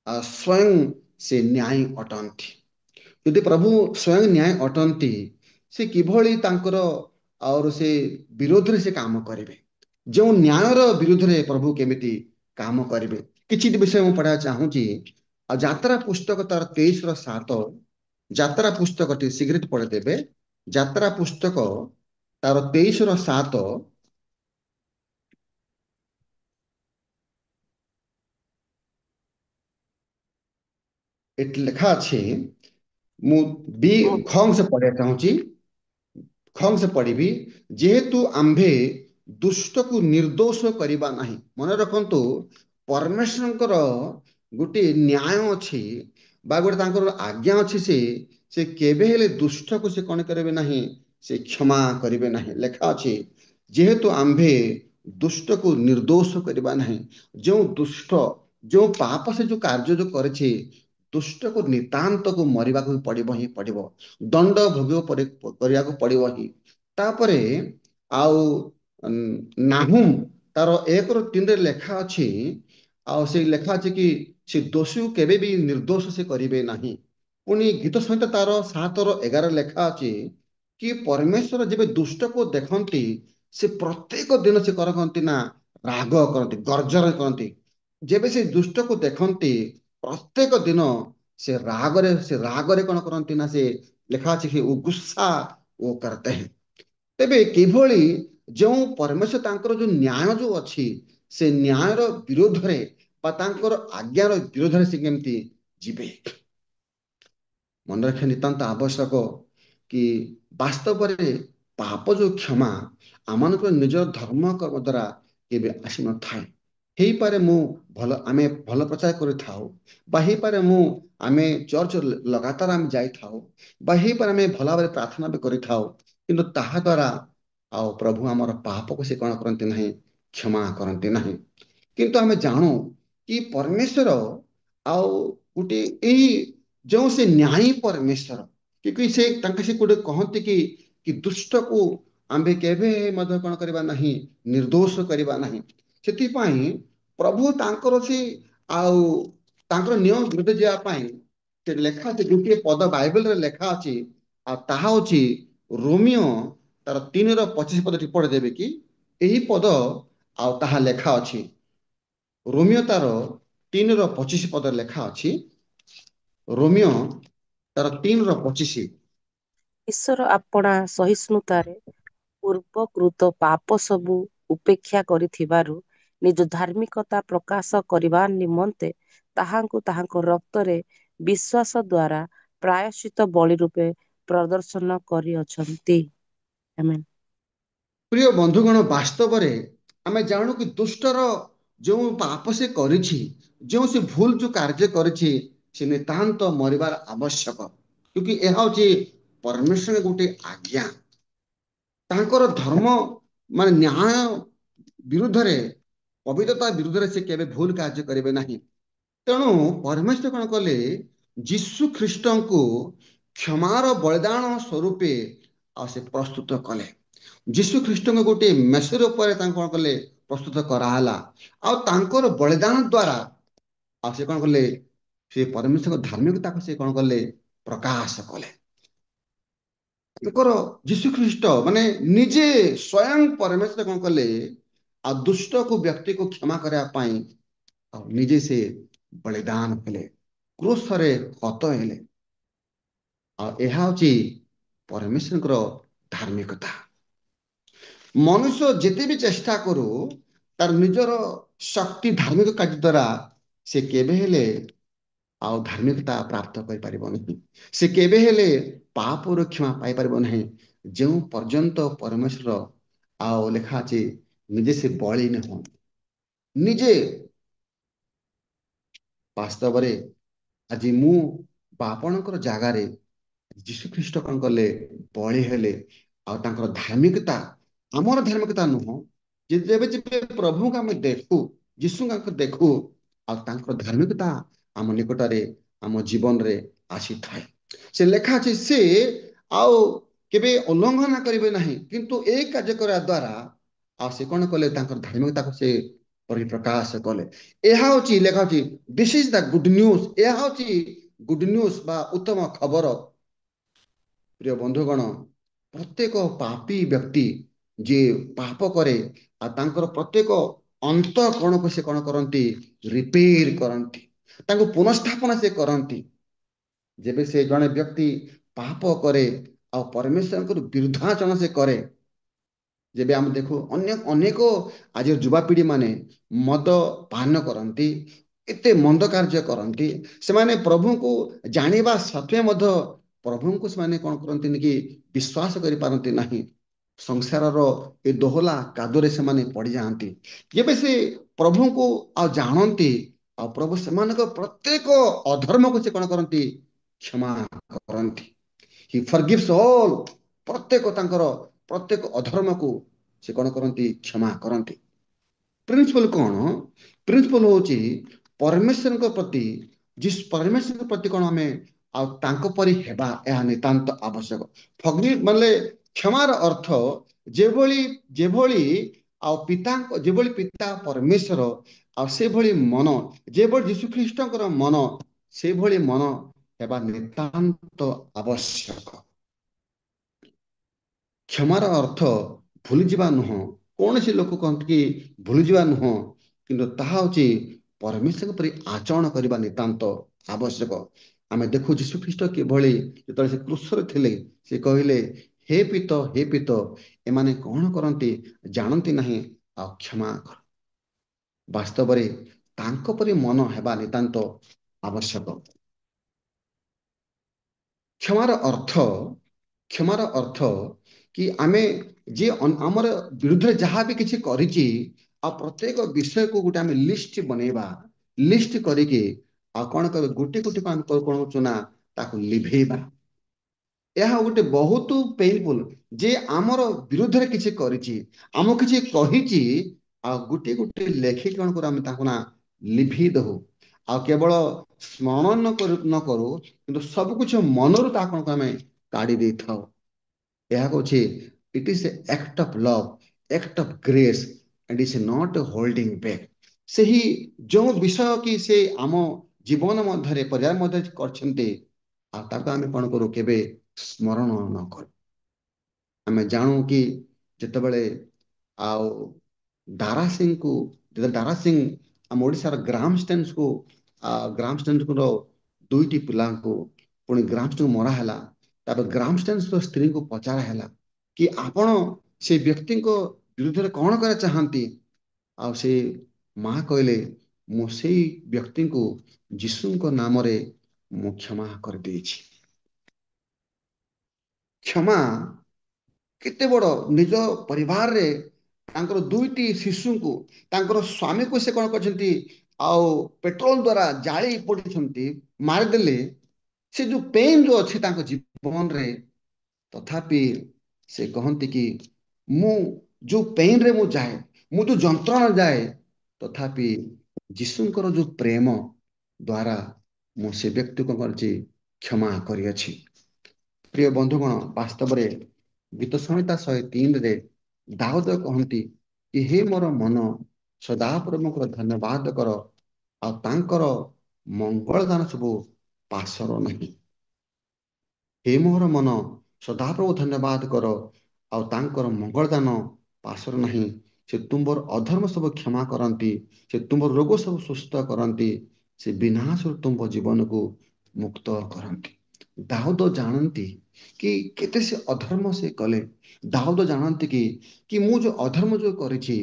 ସ୍ୱୟଂ ସେ ନ୍ୟାୟ ଅଟନ୍ତି। ଯଦି ପ୍ରଭୁ ସ୍ୱୟଂ ନ୍ୟାୟ ଅଟନ୍ତି, ସେ କିଭଳି ତାଙ୍କର ଆଉ ସେ ବିରୋଧରେ ସେ କାମ କରିବେ? ଯେଉଁ ନ୍ୟାୟର ବିରୁଦ୍ଧରେ ପ୍ରଭୁ କେମିତି କାମ କରିବେ? କିଛିଟି ବିଷୟ ମୁଁ ପଢିବାକୁ ଚାହୁଁଛି। ଆଉ ଯାତ୍ରା ପୁସ୍ତକ ତାର 23:7, ଯାତ୍ରା ପୁସ୍ତକଟି ଶୀଘ୍ର ପଢିଦେବେ। ଯାତ୍ରା ପୁସ୍ତକ ତାର 23:7, ଏଠି ଲେଖା ଅଛି। ମୁଁ ଖ ପଢିବାକୁ ଚାହୁଁଛି। ଖ ପଢିବି। ଯେହେତୁ ଆମ୍ଭେ ଦୁଷ୍ଟକୁ ନିର୍ଦ୍ଦୋଷ କରିବା ନାହିଁ। ମନେ ରଖନ୍ତୁ, ପରମେଶ୍ୱରଙ୍କର ଗୋଟିଏ ନ୍ୟାୟ ଅଛି ବା ଗୋଟେ ତାଙ୍କର ଆଜ୍ଞା ଅଛି। ସେ କେବେ ହେଲେ ଦୁଷ୍ଟକୁ ସେ କଣ କରିବେ ନାହିଁ? ସେ କ୍ଷମା କରିବେ ନାହିଁ। ଲେଖା ଅଛି, ଯେହେତୁ ଆମ୍ଭେ ଦୁଷ୍ଟକୁ ନିର୍ଦ୍ଦୋଷ କରିବା ନାହିଁ। ଯେଉଁ ଦୁଷ୍ଟ ଯେଉଁ ପାପ ସେ ଯୋଉ କାର୍ଯ୍ୟ ଯୋଉ କରିଛି, ଦୁଷ୍ଟକୁ ନିତାନ୍ତକୁ ମରିବାକୁ ପଡିବ ହିଁ ପଡିବ। ଦଣ୍ଡ ଭୋଗ କରିବାକୁ ପଡିବ ହିଁ। ତାପରେ ଆଉ ନାହୁମ ତାର 1:3 ଲେଖା ଅଛି। ଆଉ ସେଇ ଲେଖା ଅଛି କି ସେ ଦୋଷୀକୁ କେବେ ବି ନିର୍ଦ୍ଦୋଷ ସେ କରିବେ ନାହିଁ। ପୁଣି ଗୀତ ସଂହିତା ତାର 7:11 ଲେଖା ଅଛି କି ପରମେଶ୍ୱର ଯେବେ ଦୁଷ୍ଟକୁ ଦେଖନ୍ତି, ସେ ପ୍ରତ୍ୟେକ ଦିନ ସେ କରନ୍ତି ନା ରାଗ କରନ୍ତି, ଗର୍ଜନ କରନ୍ତି। ଯେବେ ସେ ଦୁଷ୍ଟକୁ ଦେଖନ୍ତି, ପ୍ରତ୍ୟେକ ଦିନ ସେ ରାଗରେ କଣ କରନ୍ତି ନା ସେ ଲେଖା ଅଛି କି ଗୁସ୍ସା वो करते हैं। ତେବେ କିଭଳି ଯେଉଁ ପରମେଶ୍ୱର ତାଙ୍କର ଯୋଉ ନ୍ୟାୟ ଯୋଉ ଅଛି ସେ ନ୍ୟାୟର ବିରୋଧରେ ବା ତାଙ୍କର ଆଜ୍ଞାର ବିରୋଧରେ ସେ କେମିତି ଯିବେ? ମନେ ରଖିବା ନିତାନ୍ତ ଆବଶ୍ୟକ କି ବାସ୍ତବରେ ପାପ ଯୋଉ କ୍ଷମା ଆମମାନଙ୍କର ନିଜର ଧର୍ମ କର୍ମ ଦ୍ୱାରା କେବେ ଆସିନଥାଏ। ହେଇପାରେ ଆମେ ଭଲ ପ୍ରଚାର କରିଥାଉ, ବା ହେଇପାରେ ଆମେ ଚର୍ଚ୍ଚ ଲଗାତାର ଆମେ ଯାଇଥାଉ, ବା ହେଇପାରେ ଆମେ ଭଲ ଭାବରେ ପ୍ରାର୍ଥନା ବି କରିଥାଉ, କିନ୍ତୁ ତାହା ଦ୍ୱାରା ଆଉ ପ୍ରଭୁ ଆମର ପାପକୁ ସେ କଣ କରନ୍ତି ନାହିଁ, କ୍ଷମା କରନ୍ତି ନାହିଁ। କିନ୍ତୁ ଆମେ ଜାଣୁ କି ପରମେଶ୍ୱର ଆଉ ଗୋଟେ ଏଇ ଯେଉଁ ସେ ନ୍ୟାୟୀ ପରମେଶ୍ୱର, କି ସେ ତାଙ୍କ ସେ ଗୋଟେ କହନ୍ତି କି ଦୁଷ୍ଟକୁ ଆମ୍ଭେ କେବେ ମଧ୍ୟ କଣ କରିବା ନାହିଁ, ନିର୍ଦ୍ଦୋଷ କରିବା ନାହିଁ। ସେଥିପାଇଁ ପ୍ରଭୁ ତାଙ୍କର ସେ ଆଉ ତାଙ୍କର ନିୟମ ବିରୁଦ୍ଧ ଯିବା ପାଇଁ ସେ ଲେଖା ଅଛି, ଗୋଟିଏ ପଦ ବାଇବେଲରେ ଲେଖା ଅଛି, ଆଉ ତାହା ହଉଛି ରୋମିଓ ତାର 3:25 ପଦ ଟି ପଢିଦେବେ କି? ଏହି ପଦ ଆଉ ତାହା ଲେଖା ଅଛି, ରୋମିଓ ତାର 3:25 ପଦରେ ଲେଖା ଅଛି, ରୋମିଓ ତାର 3:25। ଈଶ୍ୱର ଆପଣା ସହିଷ୍ଣୁତାରେ ପୂର୍ବକୃତ ପାପ ସବୁ ଉପେକ୍ଷା କରିଥିବାରୁ ନିଜ ଧାର୍ମିକତା ପ୍ରକାଶ କରିବା ନିମନ୍ତେ ତାହାଙ୍କୁ ତାହାଙ୍କ ରକ୍ତରେ ବିଶ୍ୱାସ ଦ୍ୱାରା ପ୍ରାୟଶ୍ଚିତ ବଳି ରୂପେ ପ୍ରଦର୍ଶନ କରିଅଛନ୍ତି। ଆମେନ୍। ପ୍ରିୟ ବନ୍ଧୁଗଣ, ବାସ୍ତବରେ ଆମେ ଜାଣୁ କି ଦୁଷ୍ଟର ଯେଉଁ ପାପ ସେ କରିଛି, ଯେଉଁ ସେ ଭୁଲ ଯୋଉ କାର୍ଯ୍ୟ କରିଛି, ସେ ନିତାନ୍ତ ମରିବାର ଆବଶ୍ୟକ। କ୍ୟୁଁକି ଏହା ହଉଛି ପରମେଶ୍ୱର ଗୋଟେ ଆଜ୍ଞା। ତାଙ୍କର ଧର୍ମ ମାନେ ନ୍ୟାୟ ବିରୁଦ୍ଧରେ, ପବିତ୍ରତା ବିରୁଦ୍ଧରେ ସେ କେବେ ଭୁଲ କାର୍ଯ୍ୟ କରିବେ ନାହିଁ। ତେଣୁ ପରମେଶ୍ୱର କଣ କଲେ, ଯୀଶୁ ଖ୍ରୀଷ୍ଟଙ୍କୁ କ୍ଷମାର ବଳିଦାନ ସ୍ୱରୂପେ ଆଉ ସେ ପ୍ରସ୍ତୁତ କଲେ। ଯୀଶୁ ଖ୍ରୀଷ୍ଟଙ୍କ ଗୋଟେ ମେସେଜ ଉପରେ ତାଙ୍କୁ କଣ କଲେ, ପ୍ରସ୍ତୁତ କରାହେଲା। ଆଉ ତାଙ୍କର ବଳିଦାନ ଦ୍ୱାରା ଆଉ ସେ କଣ କଲେ, ସେ ପରମେଶ୍ୱରଙ୍କ ଧାର୍ମିକତାକୁ ସେ କଣ କଲେ, ପ୍ରକାଶ କଲେ। ତାଙ୍କର ଯୀଶୁ ଖ୍ରୀଷ୍ଟ ମାନେ ନିଜେ ସ୍ୱୟଂ ପରମେଶ୍ୱର କଣ କଲେ, ଆଉ ଦୁଷ୍ଟକୁ ବ୍ୟକ୍ତିକୁ କ୍ଷମା କରିବା ପାଇଁ ଆଉ ନିଜେ ସେ ବଳିଦାନ କଲେ, କ୍ରୁଶରେ ହତ ହେଲେ। ଆଉ ଏହା ହଉଛି ପରମେଶ୍ୱରଙ୍କର ଧାର୍ମିକତା। ମନୁଷ୍ୟ ଯେତେ ବି ଚେଷ୍ଟା କରୁ ତାର ନିଜର ଶକ୍ତି ଧାର୍ମିକ କାର୍ଯ୍ୟ ଦ୍ୱାରା ସେ କେବେ ହେଲେ ଆଉ ଧାର୍ମିକତା ପ୍ରାପ୍ତ କରିପାରିବ ନାହିଁ। ସେ କେବେ ହେଲେ ପାପର କ୍ଷମା ପାଇପାରିବ ନାହିଁ, ଯେଉଁ ପର୍ଯ୍ୟନ୍ତ ପରମେଶ୍ୱର ଆଉ ଲେଖା ଅଛି ନିଜେ ସେ ବଳି ନ ହୁଅନ୍ତି। ନିଜେ ବାସ୍ତବରେ ଆଜି ମୁଁ ବା ଆପଣଙ୍କର ଜାଗାରେ ଯୀଶୁ ଖ୍ରୀଷ୍ଟ କଣ କଲେ, ବଳି ହେଲେ। ଆଉ ତାଙ୍କର ଧାର୍ମିକତା ଆମର ଧାର୍ମିକତା ନୁହଁ। ଯେବେ ଯେବେ ପ୍ରଭୁଙ୍କୁ ଆମେ ଦେଖୁ, ଯୀଶୁଙ୍କୁ ଦେଖୁ, ଆଉ ତାଙ୍କର ଧାର୍ମିକତା ଆମ ନିକଟରେ ଆମ ଜୀବନରେ ଆସିଥାଏ। ସେ ଲେଖା ଅଛି ସେ ଆଉ କେବେ ଉଲ୍ଲଂଘନ କରିବେ ନାହିଁ, କିନ୍ତୁ ଏଇ କାର୍ଯ୍ୟ କରିବା ଦ୍ୱାରା ଆଉ ସେ କଣ କଲେ, ତାଙ୍କର ଧାର୍ମିକତାକୁ ସେ ପରିପ୍ରକାଶ କଲେ। ଏହା ହଉଛି ଲେଖା ହଉଛି this is the good news. ଏହା ହଉଛି ଗୁଡ ନ୍ୟୁଜ ବା ଉତ୍ତମ ଖବର। ପ୍ରିୟ ବନ୍ଧୁଗଣ, ପ୍ରତ୍ୟେକ ପାପୀ ବ୍ୟକ୍ତି ଯିଏ ପାପ କରେ ଆଉ ତାଙ୍କର ପ୍ରତ୍ୟେକ ଅନ୍ତଃକରଣକୁ ସେ କଣ କରନ୍ତି, ରିପେୟାର କରନ୍ତି, ତାଙ୍କୁ ପୁନଃସ୍ଥାପନା ସେ କରନ୍ତି। ଯେବେ ସେ ଜଣେ ବ୍ୟକ୍ତି ପାପ କରେ ଆଉ ପରମେଶ୍ୱରଙ୍କର ବିରୁଦ୍ଧାଚରଣ ସେ କରେ, ଯେବେ ଆମେ ଦେଖୁ ଅନେକ ଆଜିର ଯୁବାପିଢି ମାନେ ମଦ ପାନ କରନ୍ତି, ଏତେ ମନ୍ଦ କାର୍ଯ୍ୟ କରନ୍ତି, ସେମାନେ ପ୍ରଭୁଙ୍କୁ ଜାଣିବା ସତ୍ତ୍ୱେ ମଧ୍ୟ ପ୍ରଭୁଙ୍କୁ ସେମାନେ କଣ କରନ୍ତିନି କି, ବିଶ୍ୱାସ କରିପାରନ୍ତି ନାହିଁ। ସଂସାରର ଏ ଦୋହଲା କାଦୁରେ ସେମାନେ ପଡିଯାଆନ୍ତି। ଯେବେ ସେ ପ୍ରଭୁଙ୍କୁ ଆଉ ଜାଣନ୍ତି, ଆଉ ପ୍ରଭୁ ସେମାନଙ୍କ ପ୍ରତ୍ୟେକ ଅଧର୍ମକୁ ସେ କଣ କରନ୍ତି, କ୍ଷମା କରନ୍ତି। ହି ଫରଗିଭ୍ସ ଅଲ୍, ପ୍ରତ୍ୟେକ ତାଙ୍କର ପ୍ରତ୍ୟେକ ଅଧର୍ମକୁ ସେ କଣ କରନ୍ତି, କ୍ଷମା କରନ୍ତି। ପ୍ରିନ୍ସିପଲ କଣ? ପ୍ରିନ୍ସିପଲ ହଉଛି ପରମେଶ୍ୱରଙ୍କ ପ୍ରତି, ପରମେଶ୍ୱରଙ୍କ ପ୍ରତି କଣ ଆମେ ଆଉ ତାଙ୍କ ପରି ହେବା, ଏହା ନିତାନ୍ତ ଆବଶ୍ୟକ। ମାନେ କ୍ଷମାର ଅର୍ଥ ଯେଭଳି ଯେଭଳି ଆଉ ଯେଭଳି ପିତା ପରମେଶ୍ୱର ଆଉ ସେଭଳି ମନ, ଯେଭଳି ଯୀଶୁଖ୍ରୀଷ୍ଟଙ୍କର ମନ, ସେଭଳି ମନ ହେବା ନିତାନ୍ତ ଆବଶ୍ୟକ। କ୍ଷମାର ଅର୍ଥ ଭୁଲିଯିବା ନୁହଁ। କୌଣସି ଲୋକ କହନ୍ତି କି ଭୁଲିଯିବା ନୁହଁ, କିନ୍ତୁ ତାହା ହଉଛି ପରମେଶ୍ୱରଙ୍କ ପରି ଆଚରଣ କରିବା ନିତାନ୍ତ ଆବଶ୍ୟକ। ଆମେ ଦେଖୁ ଯୀଶୁଖ୍ରୀଷ୍ଟ କିଭଳି ଯେତେବେଳେ ସେ କ୍ରୁଶରେ ଥିଲେ, ସେ କହିଲେ ହେ ପିତ ଏମାନେ କଣ କରନ୍ତି ଜାଣନ୍ତି ନାହିଁ, ଆଉ କ୍ଷମା କର। ବାସ୍ତବରେ ତାଙ୍କ ପରି ମନ ହେବା ନିତାନ୍ତ ଆବଶ୍ୟକ। କ୍ଷମାର ଅର୍ଥ କି ଆମେ ଯିଏ ଆମର ବିରୁଦ୍ଧରେ ଯାହା ବି କିଛି କରିଛି, ଆଉ ପ୍ରତ୍ୟେକ ବିଷୟକୁ ଗୋଟେ ଆମେ ଲିଷ୍ଟ ବନେଇବା, ଲିଷ୍ଟ କରିକି ଆଉ କଣ କର ଗୋଟି ଗୋଟି ଆମେ କଣ କରୁଛୁ ନା ତାକୁ ଲିଭେଇବା। ଏହା ଗୋଟେ ବହୁତ ପେନଫୁଲ ଯେ ଆମର ବିରୁଦ୍ଧରେ କିଛି କରିଛି, ଆମକୁ କିଛି କହିଛି, ଆଉ ଗୋଟିଏ ଗୋଟିଏ ଲେଖିକି କଣ କରୁ ଆମେ ତାକୁ ନା ଲିଭେଇ ଦଉ। ଆଉ କେବଳ ସ୍ମରଣ ନ କରୁ କିନ୍ତୁ ସବୁ କିଛି ମନରୁ ତା କଣ ଆମେ କାଢି ଦେଇଥାଉ। ଏହା କହୁଛି it is act of love, act of grace and it's not holding back. ସେହି ଯେଉଁ ବିଷୟ କି ସେ ଆମ ଜୀବନ ମଧ୍ୟରେ ପରିବାର ମଧ୍ୟରେ କରିଛନ୍ତି, ଆଉ ତାକୁ ଆମେ କଣ କରୁ କେବେ ସ୍ମରଣ ନ କରୁ। ଆମେ ଜାଣୁ କି ଯେତେବେଳେ ଆଉ ଦାରା ସିଂ ଆମ ଓଡ଼ିଶାର ଗ୍ରାମଷ୍ଟେନ୍ସଙ୍କର ଦୁଇଟି ପିଲାଙ୍କୁ ପୁଣି ଗ୍ରାମଷ୍ଟେନ୍ ମରା ହେଲା। ତାପରେ ଗ୍ରାମଷ୍ଟେନ୍ସର ସ୍ତ୍ରୀଙ୍କୁ ପଚରା ହେଲା କି ଆପଣ ସେ ବ୍ୟକ୍ତିଙ୍କ ବିରୁଦ୍ଧରେ କଣ କରିବା ଚାହାନ୍ତି? ଆଉ ସେ ମା କହିଲେ ମୁଁ ସେଇ ବ୍ୟକ୍ତିଙ୍କୁ ଯୀଶୁଙ୍କ ନାମରେ ମୁଁ କ୍ଷମା କରିଦେଇଛି। କ୍ଷମା କେତେ ବଡ! ନିଜ ପରିବାରରେ ତାଙ୍କର ଦୁଇଟି ଶିଶୁଙ୍କୁ, ତାଙ୍କର ସ୍ୱାମୀକୁ ସେ କଣ କରିଛନ୍ତି ଆଉ ପେଟ୍ରୋଲ ଦ୍ଵାରା ଜାଳି ପୋଡିଛନ୍ତି, ମାରିଦେଲେ। ସେ ଯୋଉ ପେନ୍ ଯୋଉ ଅଛି ତାଙ୍କ ଜୀବନରେ, ତଥାପି ସେ କହନ୍ତି କି ମୁଁ ଯୋଉ ପେନରେ ମୁଁ ଯାଏ, ମୁଁ ଯୋଉ ଯନ୍ତ୍ରଣା ଯାଏ, ତଥାପି ଯୀଶୁଙ୍କର ଯୋଉ ପ୍ରେମ ଦ୍ଵାରା ମୁଁ ସେ ବ୍ୟକ୍ତିକୁ କରିଛି କ୍ଷମା କରିଅଛି। ପ୍ରିୟ ବନ୍ଧୁଗଣ, ବାସ୍ତବରେ ଗୀତ ସଂହିତା 103ରେ ଦାଉଦ କହନ୍ତି କି ହେ ମୋର ମନ ସଦାପ୍ରଭୁଙ୍କର ଧନ୍ୟବାଦ କର, ଆଉ ତାଙ୍କର ମଙ୍ଗଳ ଗାନ ସବୁ ପାସର ନାହିଁ। ହେ ମୋର ମନ ସଦାପ୍ରଭୁ ଧନ୍ୟବାଦ କର, ଆଉ ତାଙ୍କର ମଙ୍ଗଳ ଦାନ ପାସର ନାହିଁ। ସେ ତୁମ୍ଭର ଅଧର୍ମ ସବୁ କ୍ଷମା କରନ୍ତି, ସେ ତୁମ୍ଭର ରୋଗ ସବୁ ସୁସ୍ଥ କରନ୍ତି, ସେ ବିନାଶରୁ ତୁମ୍ଭ ଜୀବନକୁ ମୁକ୍ତ କରନ୍ତି। ଦାଉଦ ଜାଣନ୍ତି କି କେତେ ସେ ଅଧର୍ମ ସେ କଲେ। ଦାଉଦ ଜାଣନ୍ତି କି ମୁଁ ଯୋଉ ଅଧର୍ମ ଯୋଉ କରିଛି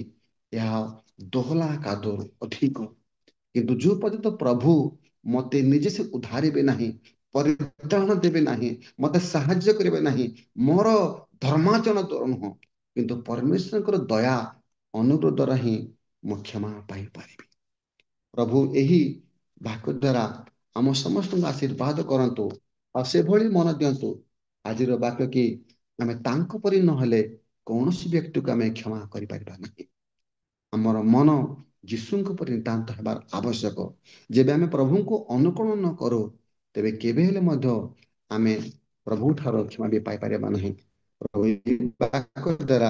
ଏହା ଦୋହଲା କାଦର ଅଧିକ, କିନ୍ତୁ ଯୋଉ ପର୍ଯ୍ୟନ୍ତ ପ୍ରଭୁ ମତେ ନିଜେ ସେ ଉଦ୍ଧାରିବେ ନାହିଁ, ପରିତ୍ରାଣ ଦେବେ ନାହିଁ, ମତେ ସାହାଯ୍ୟ କରିବେ ନାହିଁ, ମୋର ଧର୍ମାଚରଣ ନୁହଁ କିନ୍ତୁ ପରମେଶ୍ୱରଙ୍କର ଦୟା ଅନୁଗ୍ରହ ଦ୍ୱାରା ହିଁ ମୁଁ କ୍ଷମା ପାଇପାରିବି। ପ୍ରଭୁ ଏହି ବାକ୍ୟ ଦ୍ୱାରା ଆମ ସମସ୍ତଙ୍କୁ ଆଶୀର୍ବାଦ କରନ୍ତୁ, ଆଉ ସେଭଳି ମନ ଦିଅନ୍ତୁ ଆଜିର ବାକ୍ୟ କି ଆମେ ତାଙ୍କ ପରି ନହେଲେ କୌଣସି ବ୍ୟକ୍ତିକୁ ଆମେ କ୍ଷମା କରିପାରିବା ନାହିଁ। ଆମର ମନ ଯୀଶୁଙ୍କ ପରି ନିତାନ୍ତ ହେବାର ଆବଶ୍ୟକ। ଯେବେ ଆମେ ପ୍ରଭୁଙ୍କୁ ଅନୁକରଣ ନ କରୁ, ତେବେ କେବେ ହେଲେ ମଧ୍ୟ ଆମେ ପ୍ରଭୁଠାରୁ କ୍ଷମା ବି ପାଇପାରିବା ନାହିଁ। ପ୍ରଭୁ ଏହି ବାକ୍ୟ ଦ୍ୱାରା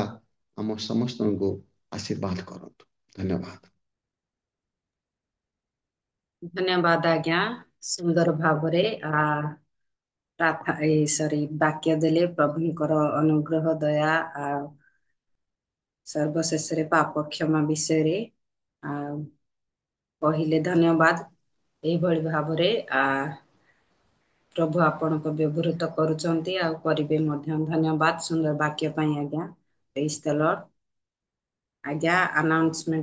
ଆମ ସମସ୍ତଙ୍କୁ ଆଶୀର୍ବାଦ କରନ୍ତୁ। ଧନ୍ୟବାଦ। ଧନ୍ୟବାଦ ଆଜ୍ଞା, ସୁନ୍ଦର ଭାବରେ ବାକ୍ୟ ଦେଲେ ପ୍ରଭୁଙ୍କର ଅନୁଗ୍ରହ ଦୟା ସର୍ବଶେଷରେ ପାପ କ୍ଷମା ବିଷୟରେ କହିଲେ। ଧନ୍ୟବାଦ। ଏଇଭଳି ଭାବରେ ପ୍ରଭୁ ଆପଣଙ୍କ ବ୍ୟବହୃତ କରୁଛନ୍ତି ଆଉ କରିବେ ମଧ୍ୟ। ଧନ୍ୟବାଦ ସୁନ୍ଦର ବାକ୍ୟ ପାଇଁ ଆଜ୍ଞା। ପ୍ରେଜ୍ ଦ ଲର୍ଡ। ଆଜ୍ଞା, ଆନାଉନ୍ସମେଣ୍ଟ